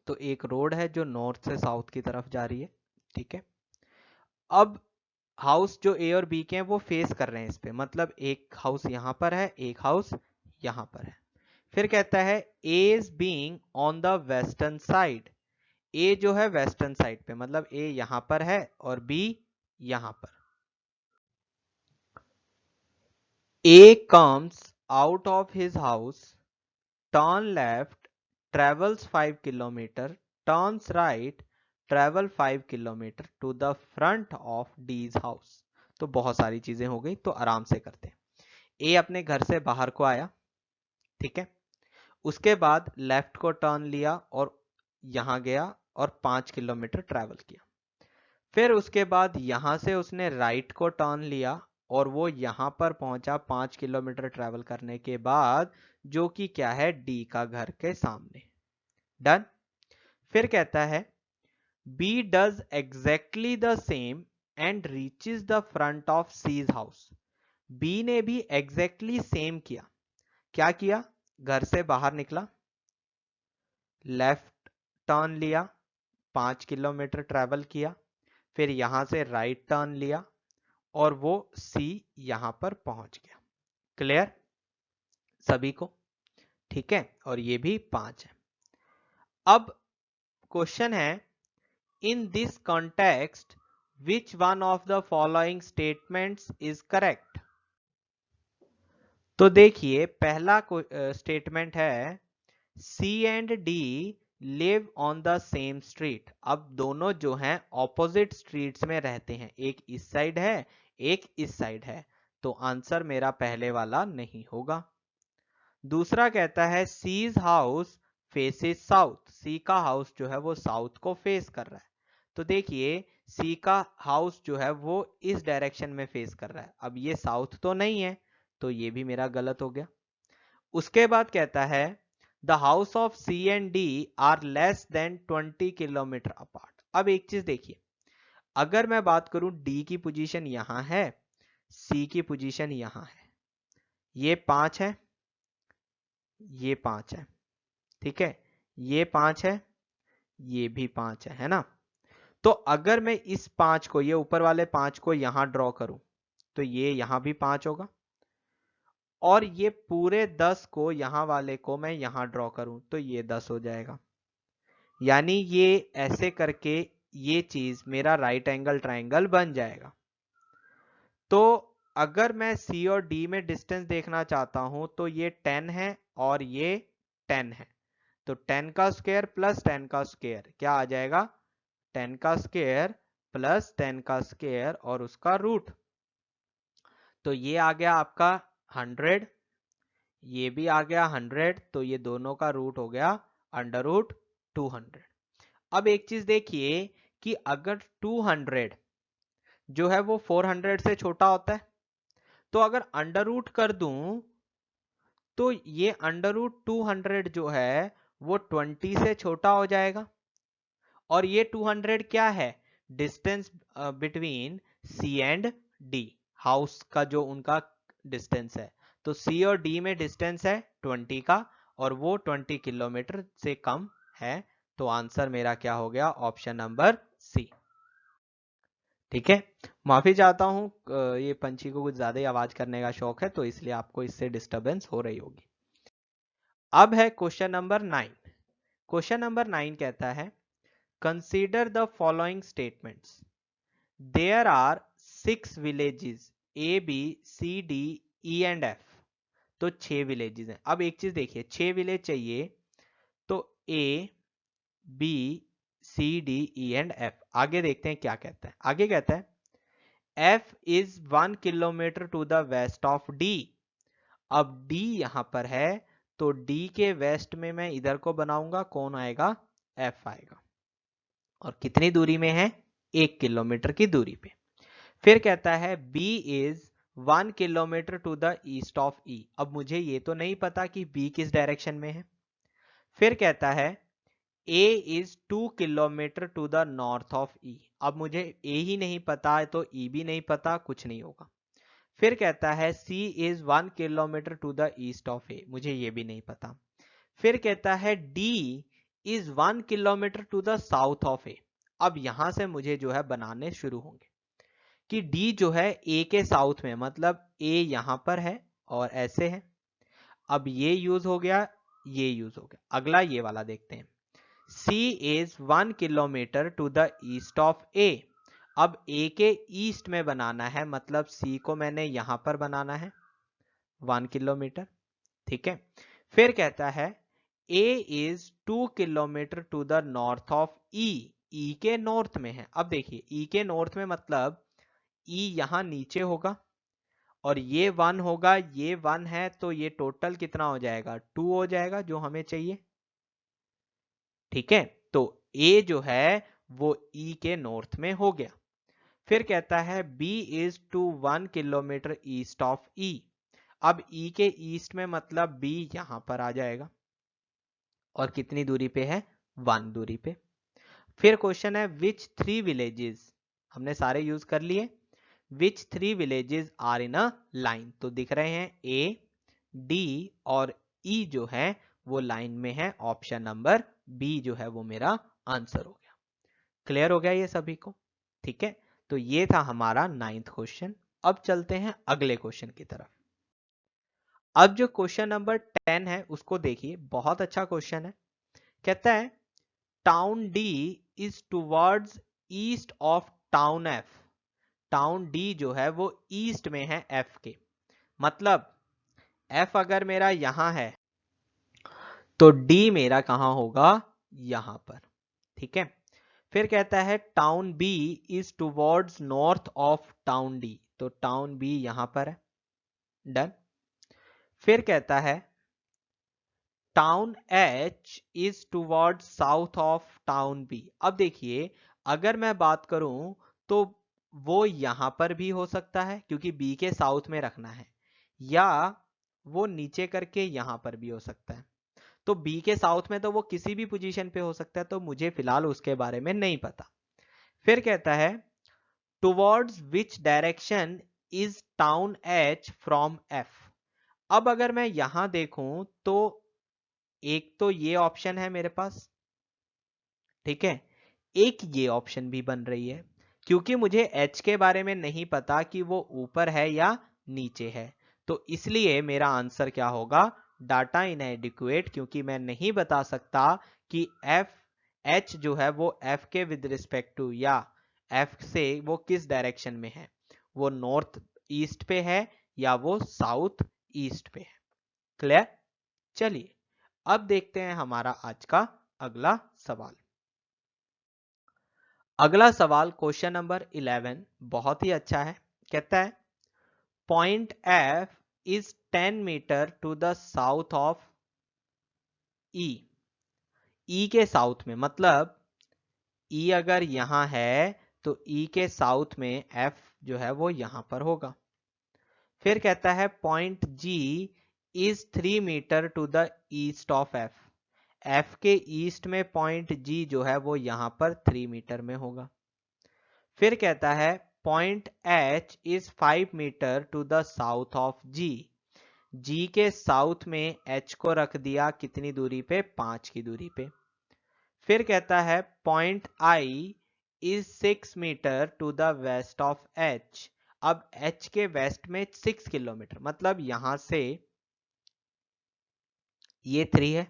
तो एक रोड है जो नॉर्थ से साउथ की तरफ जा रही है, ठीक है। अब हाउस जो ए और बी के हैं वो फेस कर रहे हैं इस पे, मतलब एक हाउस यहां पर है, एक हाउस यहां पर है। फिर कहता है A is being on the western side. A जो है वेस्टर्न साइड पे, मतलब ए यहां पर है और बी यहां पर। A comes out of his house, turn left, travels 5 kilometre, turns right, travel 5 kilometre to the front of D's house. तो बहुत सारी चीजें हो गई, तो आराम से करते हैं। ए अपने घर से बाहर को आया, ठीक है। उसके बाद लेफ्ट को टर्न लिया और यहां गया और 5 किलोमीटर ट्रैवल किया। फिर उसके बाद यहां से उसने राइट को टर्न लिया और वो यहां पर पहुंचा 5 किलोमीटर ट्रैवल करने के बाद, जो कि क्या है डी का घर के सामने। डन। फिर कहता है B does exactly the same and reaches the front of C's house. B ने भी एग्जैक्टली सेम किया। क्या किया, घर से बाहर निकला, लेफ्ट टर्न लिया, 5 किलोमीटर ट्रैवल किया, फिर यहां से राइट टर्न लिया और वो सी यहां पर पहुंच गया। क्लियर सभी को, ठीक है। और ये भी 5 है। अब क्वेश्चन है in this context which one of the following statements is correct. तो देखिए पहला स्टेटमेंट है C and D live on the same street. अब दोनों जो हैं ऑपोजिट स्ट्रीट्स में रहते हैं, एक इस साइड है एक इस साइड है, तो आंसर मेरा पहले वाला नहीं होगा। दूसरा कहता है सीज हाउस फेसेस साउथ। सी का हाउस जो है वो साउथ को फेस कर रहा है, तो देखिए सी का हाउस जो है वो इस डायरेक्शन में फेस कर रहा है। अब ये साउथ तो नहीं है, तो ये भी मेरा गलत हो गया। उसके बाद कहता है the house of C and D are less than 20 kilometres apart. अब एक चीज देखिए, अगर मैं बात करूं डी की पोजीशन यहां है, सी की पोजीशन यहां है, ये 5 है, ये 5 है, ठीक है, ये 5 है, ये भी 5 है ना। तो अगर मैं इस 5 को, ये ऊपर वाले 5 को यहां ड्रॉ करूं तो ये यहां भी 5 होगा, और ये पूरे 10 को यहां वाले को मैं यहां ड्रॉ करूं तो ये 10 हो जाएगा। यानी ये ऐसे करके ये चीज मेरा राइट एंगल ट्राइंगल बन जाएगा। तो अगर मैं सी और डी में डिस्टेंस देखना चाहता हूं तो ये 10 है और ये 10 है, तो 10 का स्क्वायर प्लस 10 का स्क्वायर क्या आ जाएगा 10 का स्क्वायर प्लस 10 का स्क्वायर और उसका रूट। तो ये आ गया आपका 100, ये भी आ गया 100, तो ये दोनों का रूट हो गया अंडर रूट 200। अब एक चीज देखिए कि अगर 200 जो है वो 400 से छोटा होता है, तो अगर अंडर रूट कर दूं तो ये अंडर रूट 200 जो है वो 20 से छोटा हो जाएगा। और ये 200 क्या है distance between C and D, house का जो उनका डिस्टेंस है। तो सी और डी में डिस्टेंस है 20 का और वो 20 किलोमीटर से कम है, तो आंसर मेरा क्या हो गया ऑप्शन नंबर सी। ठीक है, माफी चाहता हूँ, ये पंछी को कुछ ज्यादा ही आवाज करने का शौक है तो इसलिए आपको इससे डिस्टरबेंस हो रही होगी। अब है क्वेश्चन नंबर 9। क्वेश्चन नंबर 9 कहता है consider the following statements. There are 6 villages A B C D E and F. तो 6 विलेजेस हैं। अब एक चीज देखिए, 6 विलेज चाहिए तो A B C D E and F. आगे देखते हैं क्या कहता है। आगे कहता है F is 1 kilometre to the west of D. अब डी यहां पर है तो डी के वेस्ट में मैं इधर को बनाऊंगा, कौन आएगा, एफ आएगा। और कितनी दूरी में है, 1 किलोमीटर की दूरी पे। फिर कहता है B is 1 kilometre to the east of E. अब मुझे ये तो नहीं पता कि बी किस डायरेक्शन में है। फिर कहता है A is 2 kilometre to the north of E. अब मुझे ए ही नहीं पता है तो ई भी नहीं पता, कुछ नहीं होगा। फिर कहता है C is 1 kilometre to the east of A, मुझे ये भी नहीं पता। फिर कहता है D is 1 kilometre to the south of A. अब यहां से मुझे जो है बनाने शुरू होंगे कि डी जो है ए के साउथ में, मतलब ए यहां पर है और ऐसे है। अब ये यूज हो गया, ये यूज हो गया। अगला ये वाला देखते हैं, C is 1 kilometre to the east of A. अब ए के ईस्ट में बनाना है, मतलब सी को मैंने यहां पर बनाना है 1 किलोमीटर। ठीक है, फिर कहता है A is 2 kilometre to the north of E. E के नॉर्थ में है। अब देखिए ई के नॉर्थ में मतलब ई यहां नीचे होगा और ये 1 होगा, ये 1 है तो ये टोटल कितना हो जाएगा, 2 हो जाएगा जो हमें चाहिए। ठीक है, तो ए जो है वो ई के नॉर्थ में हो गया। फिर कहता है B is to 1 kilometre east of E. E ई के ईस्ट में मतलब बी यहां पर आ जाएगा और कितनी दूरी पे है, 1 दूरी पे। फिर क्वेश्चन है विच 3 विलेजेस, हमने सारे यूज कर लिए। Which 3 villages are in a line, तो दिख रहे हैं ए डी और ई जो है वो लाइन में है। ऑप्शन नंबर बी जो है वो मेरा आंसर हो गया। क्लियर हो गया ये सभी को। ठीक है, तो ये था हमारा 9th क्वेश्चन। अब चलते हैं अगले क्वेश्चन की तरफ। अब जो क्वेश्चन नंबर 10 है उसको देखिए, बहुत अच्छा क्वेश्चन है। कहता है town D is towards east of town F. Town D जो है वो ईस्ट में है एफ के, मतलब एफ अगर मेरा यहां है तो डी मेरा कहां होगा, यहां पर। ठीक है, फिर कहता है town B is towards north of town D. तो टाउन बी यहां पर है, डन। फिर कहता है town H is towards south of town B. अब देखिए अगर मैं बात करूं तो वो यहां पर भी हो सकता है क्योंकि बी के साउथ में रखना है, या वो नीचे करके यहां पर भी हो सकता है। तो बी के साउथ में तो वो किसी भी पोजीशन पे हो सकता है, तो मुझे फिलहाल उसके बारे में नहीं पता। फिर कहता है towards which direction is town H from F. अब अगर मैं यहां देखूं तो एक तो ये ऑप्शन है मेरे पास, ठीक है, एक ये ऑप्शन भी बन रही है। क्योंकि मुझे एच के बारे में नहीं पता कि वो ऊपर है या नीचे है, तो इसलिए मेरा आंसर क्या होगा, डाटा इनएडिक्वेट, क्योंकि मैं नहीं बता सकता कि एफ एच जो है वो एफ के विद रिस्पेक्ट टू या एफ से वो किस डायरेक्शन में है, वो नॉर्थ ईस्ट पे है या वो साउथ ईस्ट पे है। क्लियर। चलिए अब देखते हैं हमारा आज का अगला सवाल। अगला सवाल क्वेश्चन नंबर 11 बहुत ही अच्छा है। कहता है point F is 10 metre to the south of E. E के साउथ में, मतलब ई अगर यहां है तो ई के साउथ में एफ जो है वो यहां पर होगा। फिर कहता है point G is 3 metre to the east of F. F के ईस्ट में पॉइंट जी जो है वो यहां पर 3 मीटर में होगा। फिर कहता है point H is 5 metre to the south of G. G के साउथ में एच को रख दिया कितनी दूरी पे, 5 की दूरी पे। फिर कहता है point I is 6 metre to the west of H. अब एच के वेस्ट में 6 किलोमीटर, मतलब यहां से ये 3 है,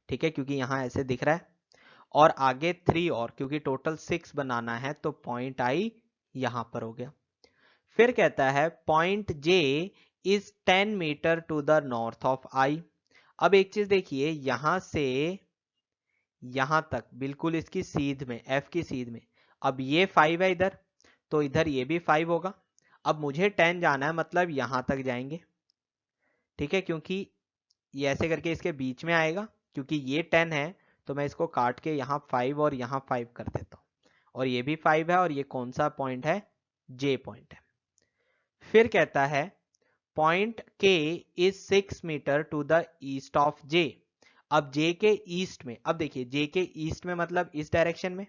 ठीक है, क्योंकि यहां ऐसे दिख रहा है, और आगे 3 और, क्योंकि टोटल 6 बनाना है, तो पॉइंट आई यहां पर हो गया। फिर कहता है point J is 10 metre to the north of I. अब एक चीज देखिए, यहां से यहां तक बिल्कुल इसकी सीध में, एफ की सीध में, अब ये 5 है इधर, तो इधर ये भी 5 होगा। अब मुझे 10 जाना है, मतलब यहां तक जाएंगे, ठीक है, क्योंकि ये ऐसे करके इसके बीच में आएगा, क्योंकि ये 10 है, तो मैं इसको काट के यहाँ 5 और यहाँ 5 कर देता हूँ, और ये भी 5 है, और ये कौन सा पॉइंट है, जे पॉइंट है। फिर कहता है point K is 6 metre to the east of J. J जे के ईस्ट में, अब देखिए जे के ईस्ट में मतलब इस डायरेक्शन में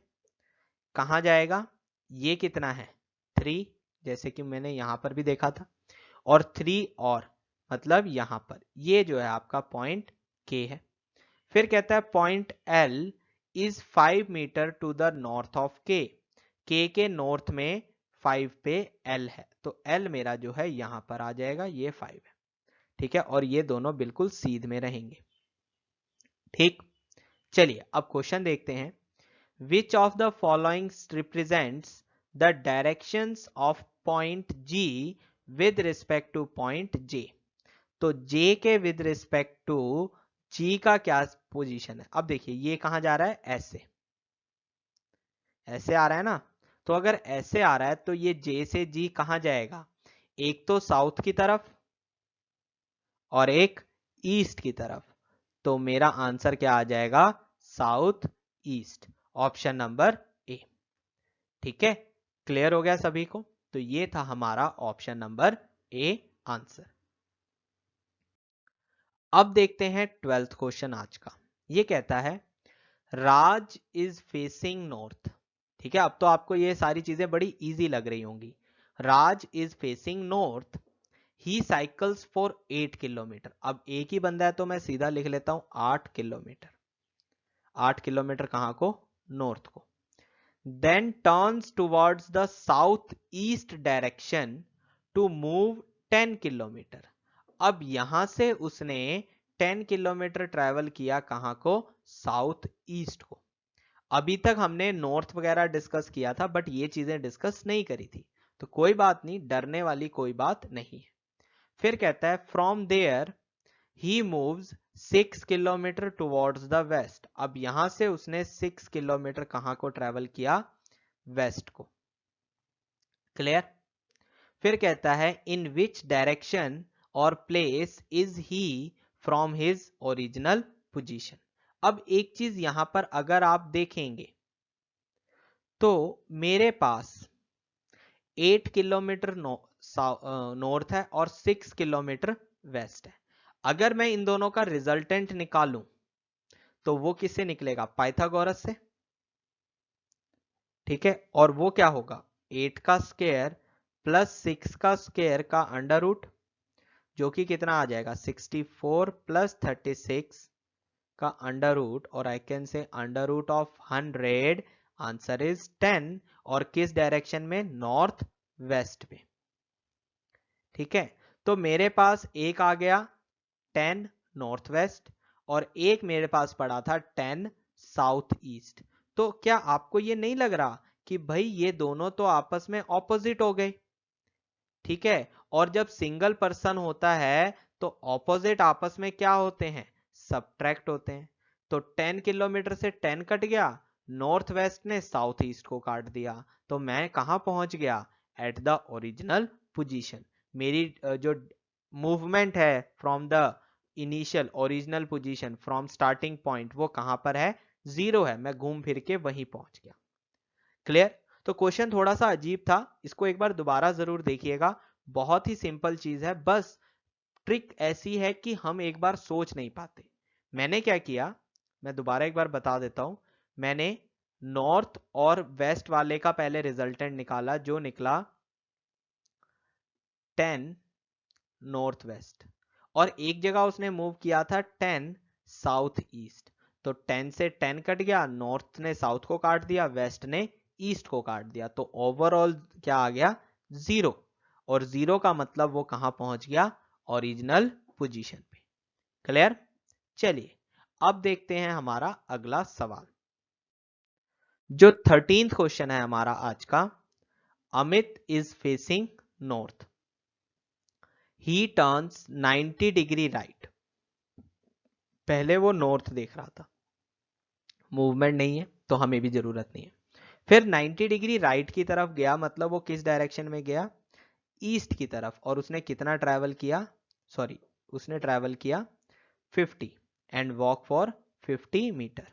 कहां जाएगा, ये कितना है 3, जैसे कि मैंने यहां पर भी देखा था, और 3 और, मतलब यहां पर ये जो है आपका पॉइंट के है। फिर कहता है point L is 5 metre to the north of K north में 5 पे एल है, तो एल मेरा जो है यहां पर आ जाएगा, ये 5 है, ठीक है, और ये दोनों बिल्कुल सीध में रहेंगे। ठीक, चलिए अब क्वेश्चन देखते हैं। Which of the following represents the directions of point G with respect to point J. तो जे के विद रिस्पेक्ट टू जी का क्या पोजीशन है। अब देखिए ये कहां जा रहा है, ऐसे ऐसे आ रहा है ना, तो अगर ऐसे आ रहा है तो ये जे से जी कहां जाएगा, एक तो साउथ की तरफ और एक ईस्ट की तरफ, तो मेरा आंसर क्या आ जाएगा, south east, option number A. ठीक है, क्लियर हो गया सभी को, तो ये था हमारा ऑप्शन नंबर ए आंसर। अब देखते हैं 12th क्वेश्चन आज का। ये कहता है राज इज फेसिंग नॉर्थ। ठीक है, अब तो आपको ये सारी चीजें बड़ी इजी लग रही होंगी। Raj is facing north, he cycles for 8 kilometre. अब एक ही बंदा है तो मैं सीधा लिख लेता हूं 8 किलोमीटर। 8 किलोमीटर कहां को, नॉर्थ को। Then turns towards the south east direction to move 10 kilometre. अब यहां से उसने 10 किलोमीटर ट्रेवल किया कहां को, साउथ ईस्ट को। अभी तक हमने नॉर्थ वगैरह डिस्कस किया था, बट ये चीजें डिस्कस नहीं करी थी, तो कोई बात नहीं, डरने वाली कोई बात नहीं है। फिर कहता है from there he moves 6 kilometres towards the west. अब यहां से उसने 6 किलोमीटर कहां को ट्रेवल किया, वेस्ट को। क्लियर। फिर कहता है इन विच डायरेक्शन और place is he from his original position. अब एक चीज यहां पर अगर आप देखेंगे तो मेरे पास 8 किलोमीटर नॉर्थ है और 6 किलोमीटर वेस्ट है। अगर मैं इन दोनों का रिजल्टेंट निकालूं तो वो किससे निकलेगा, पाइथागोरस से। ठीक है, और वो क्या होगा, 8 का स्क्वायर प्लस 6 का स्क्वायर का अंडर रूट, जो कि कितना आ जाएगा 64 प्लस 36 का अंडर रूट, और I can say under root of 100, answer is 10, और किस डायरेक्शन में, नॉर्थ वेस्ट में। ठीक है, तो मेरे पास एक आ गया 10 नॉर्थ वेस्ट, और एक मेरे पास पड़ा था 10 साउथ ईस्ट। तो क्या आपको ये नहीं लग रहा कि भाई ये दोनों तो आपस में ऑपोजिट हो गए। ठीक है, और जब सिंगल पर्सन होता है तो ऑपोजिट आपस में क्या होते हैं, सब्ट्रैक्ट होते हैं। तो 10 किलोमीटर से 10 कट गया, नॉर्थ वेस्ट ने साउथ ईस्ट को काट दिया, तो मैं कहां पहुंच गया, एट द ओरिजिनल पोजीशन। मेरी जो मूवमेंट है from the initial original position from starting point, वो कहां पर है, 0 है, मैं घूम फिर के वहीं पहुंच गया। क्लियर। तो क्वेश्चन थोड़ा सा अजीब था, इसको एक बार दोबारा जरूर देखिएगा। बहुत ही सिंपल चीज है, बस ट्रिक ऐसी है कि हम एक बार सोच नहीं पाते। मैंने क्या किया, मैं दोबारा एक बार बता देता हूं। मैंने नॉर्थ और वेस्ट वाले का पहले रिजल्टेंट निकाला, जो निकला 10 नॉर्थ वेस्ट, और एक जगह उसने मूव किया था 10 साउथ ईस्ट। तो 10 से 10 कट गया, नॉर्थ ने साउथ को काट दिया, वेस्ट ने ईस्ट को काट दिया, तो ओवरऑल क्या आ गया 0, और 0 का मतलब वो कहां पहुंच गया, ओरिजिनल पोजीशन पे। क्लियर? चलिए अब देखते हैं हमारा अगला सवाल। जो 13th क्वेश्चन है हमारा आज का, Amit is facing north, he turns 90 degree right. पहले वो नॉर्थ देख रहा था, मूवमेंट नहीं है तो हमें भी जरूरत नहीं है। फिर 90 डिग्री राइट की तरफ गया, मतलब वो किस डायरेक्शन में गया, ईस्ट की तरफ, और उसने कितना ट्रैवल किया, सॉरी उसने ट्रैवल किया 50 and walk for 50 metre.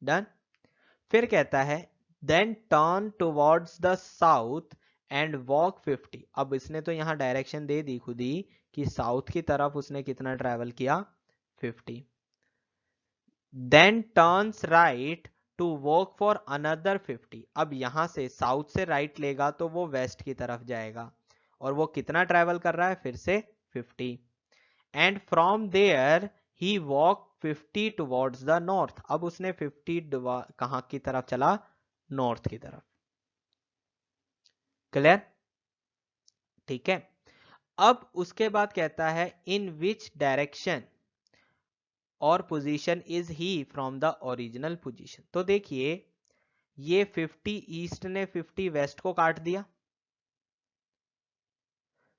Done. फिर कहता है then turn towards the south and walk 50। अब इसने तो यहां डायरेक्शन दे दी खुद ही कि साउथ की तरफ उसने कितना ट्रैवल किया 50। Then turns right to walk for another 50। अब यहां से साउथ से राइट लेगा तो वो वेस्ट की तरफ जाएगा, और वो कितना ट्रैवल कर रहा है फिर से 50। And from there he walk 50 towards the north. अब उसने 50 कहां की तरफ चला, नॉर्थ की तरफ। क्लियर? ठीक है। अब उसके बाद कहता है इन विच डायरेक्शन और position is he from the original position. तो देखिए ये 50 ईस्ट ने 50 वेस्ट को काट दिया,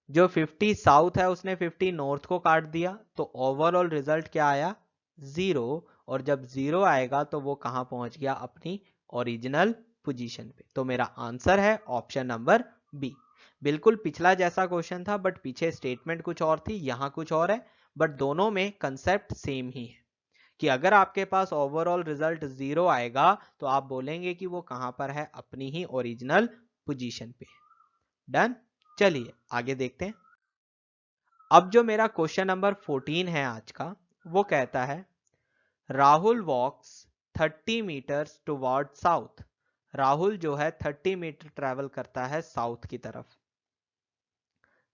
जो 50 साउथ है उसने 50 नॉर्थ को काट दिया, तो ओवरऑल रिजल्ट क्या आया 0, और जब 0 आएगा तो वो कहां पहुंच गया, अपनी ओरिजिनल पोजीशन पे। तो मेरा आंसर है ऑप्शन नंबर बी। बिल्कुल पिछला जैसा क्वेश्चन था, बट पीछे स्टेटमेंट कुछ और थी, यहां कुछ और है, बट दोनों में कंसेप्ट सेम ही है कि अगर आपके पास ओवरऑल रिजल्ट 0 आएगा तो आप बोलेंगे कि वो कहां पर है, अपनी ही ओरिजिनल पोजीशन पे। डन। चलिए आगे देखते हैं। अब जो मेरा क्वेश्चन नंबर 14 है आज का, वो कहता है राहुल वॉक्स 30 मीटर्स टुवर्ड साउथ। राहुल जो है 30 मीटर ट्रेवल करता है साउथ की तरफ,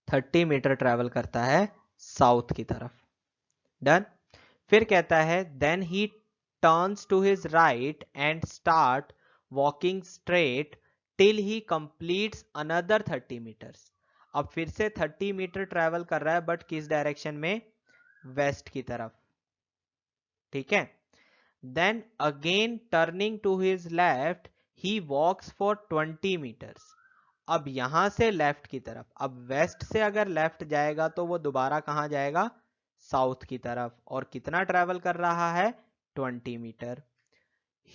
30 मीटर ट्रेवल करता है साउथ की तरफ। डन। फिर कहता है then he turns to his right and start walking straight till he completes another 30 metres. अब फिर से 30 मीटर ट्रेवल कर रहा है, बट किस डायरेक्शन में, वेस्ट की तरफ। ठीक है। Then again turning to his left he walks for 20 metres. अब यहां से लेफ्ट की तरफ, अब वेस्ट से अगर लेफ्ट जाएगा तो वो दोबारा कहां जाएगा, साउथ की तरफ, और कितना ट्रेवल कर रहा है 20 metre.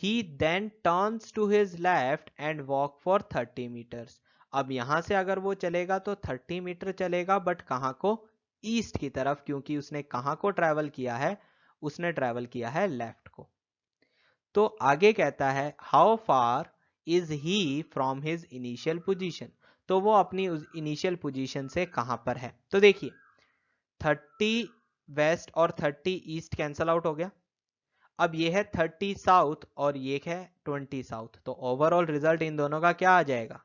He then turns to his left and walk for 30 metres. अब यहां से अगर वो चलेगा तो 30 मीटर चलेगा, बट कहां को, ईस्ट की तरफ, क्योंकि उसने कहां को ट्रेवल किया है, उसने ट्रेवल किया है लेफ्ट को। तो आगे कहता है how far is he from his initial position. तो वो अपनी इनिशियल पोजीशन से कहां पर है। तो देखिए 30 वेस्ट और 30 ईस्ट कैंसल आउट हो गया। अब ये है 30 साउथ और ये है 20 साउथ, तो ओवरऑल रिजल्ट इन दोनों का क्या आ जाएगा,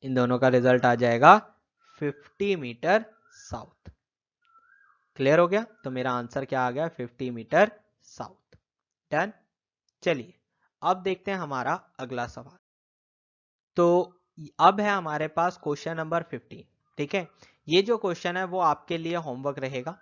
इन दोनों का रिजल्ट आ जाएगा 50 मीटर साउथ। क्लियर हो गया? तो मेरा आंसर क्या आ गया, 50 मीटर साउथ। डन। चलिए अब देखते हैं हमारा अगला सवाल। तो अब है हमारे पास क्वेश्चन नंबर 15। ठीक है, ये जो क्वेश्चन है वो आपके लिए होमवर्क रहेगा।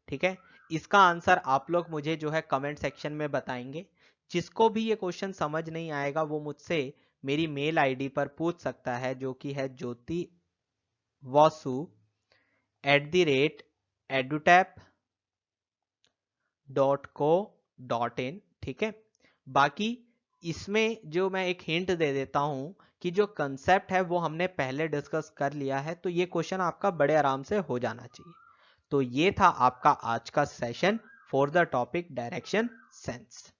ठीक है, इसका आंसर आप लोग मुझे जो है कमेंट सेक्शन में बताएंगे। जिसको भी ये क्वेश्चन समझ नहीं आएगा वो मुझसे मेरी मेल आईडी पर पूछ सकता है, जो कि है jyotivasu@edutap.co.in। ठीक है, बाकी इसमें जो मैं एक हिंट दे देता हूं कि जो कंसेप्ट है वो हमने पहले डिस्कस कर लिया है, तो ये क्वेश्चन आपका बड़े आराम से हो जाना चाहिए। तो ये था आपका आज का session for the topic direction sense.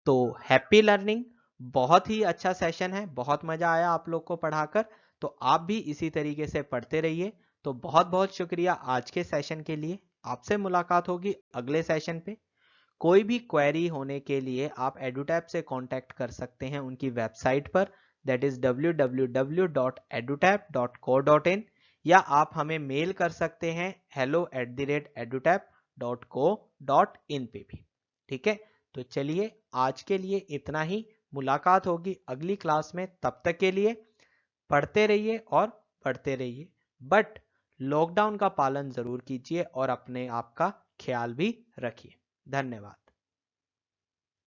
तो हैप्पी लर्निंग। बहुत ही अच्छा सेशन है, बहुत मजा आया आप लोग को पढ़ाकर। तो आप भी इसी तरीके से पढ़ते रहिए। तो बहुत बहुत शुक्रिया आज के सेशन के लिए। आपसे मुलाकात होगी अगले सेशन पे। कोई भी क्वेरी होने के लिए आप एडुटैप से कांटेक्ट कर सकते हैं उनकी वेबसाइट पर, दैट इज www.edutap.co.in, या आप हमें मेल कर सकते हैं hello@edutap.co.in पे भी। ठीक है, तो चलिए आज के लिए इतना ही। मुलाकात होगी अगली क्लास में, तब तक के लिए पढ़ते रहिए और पढ़ते रहिए, बट लॉकडाउन का पालन जरूर कीजिए और अपने आप का ख्याल भी रखिए। धन्यवाद।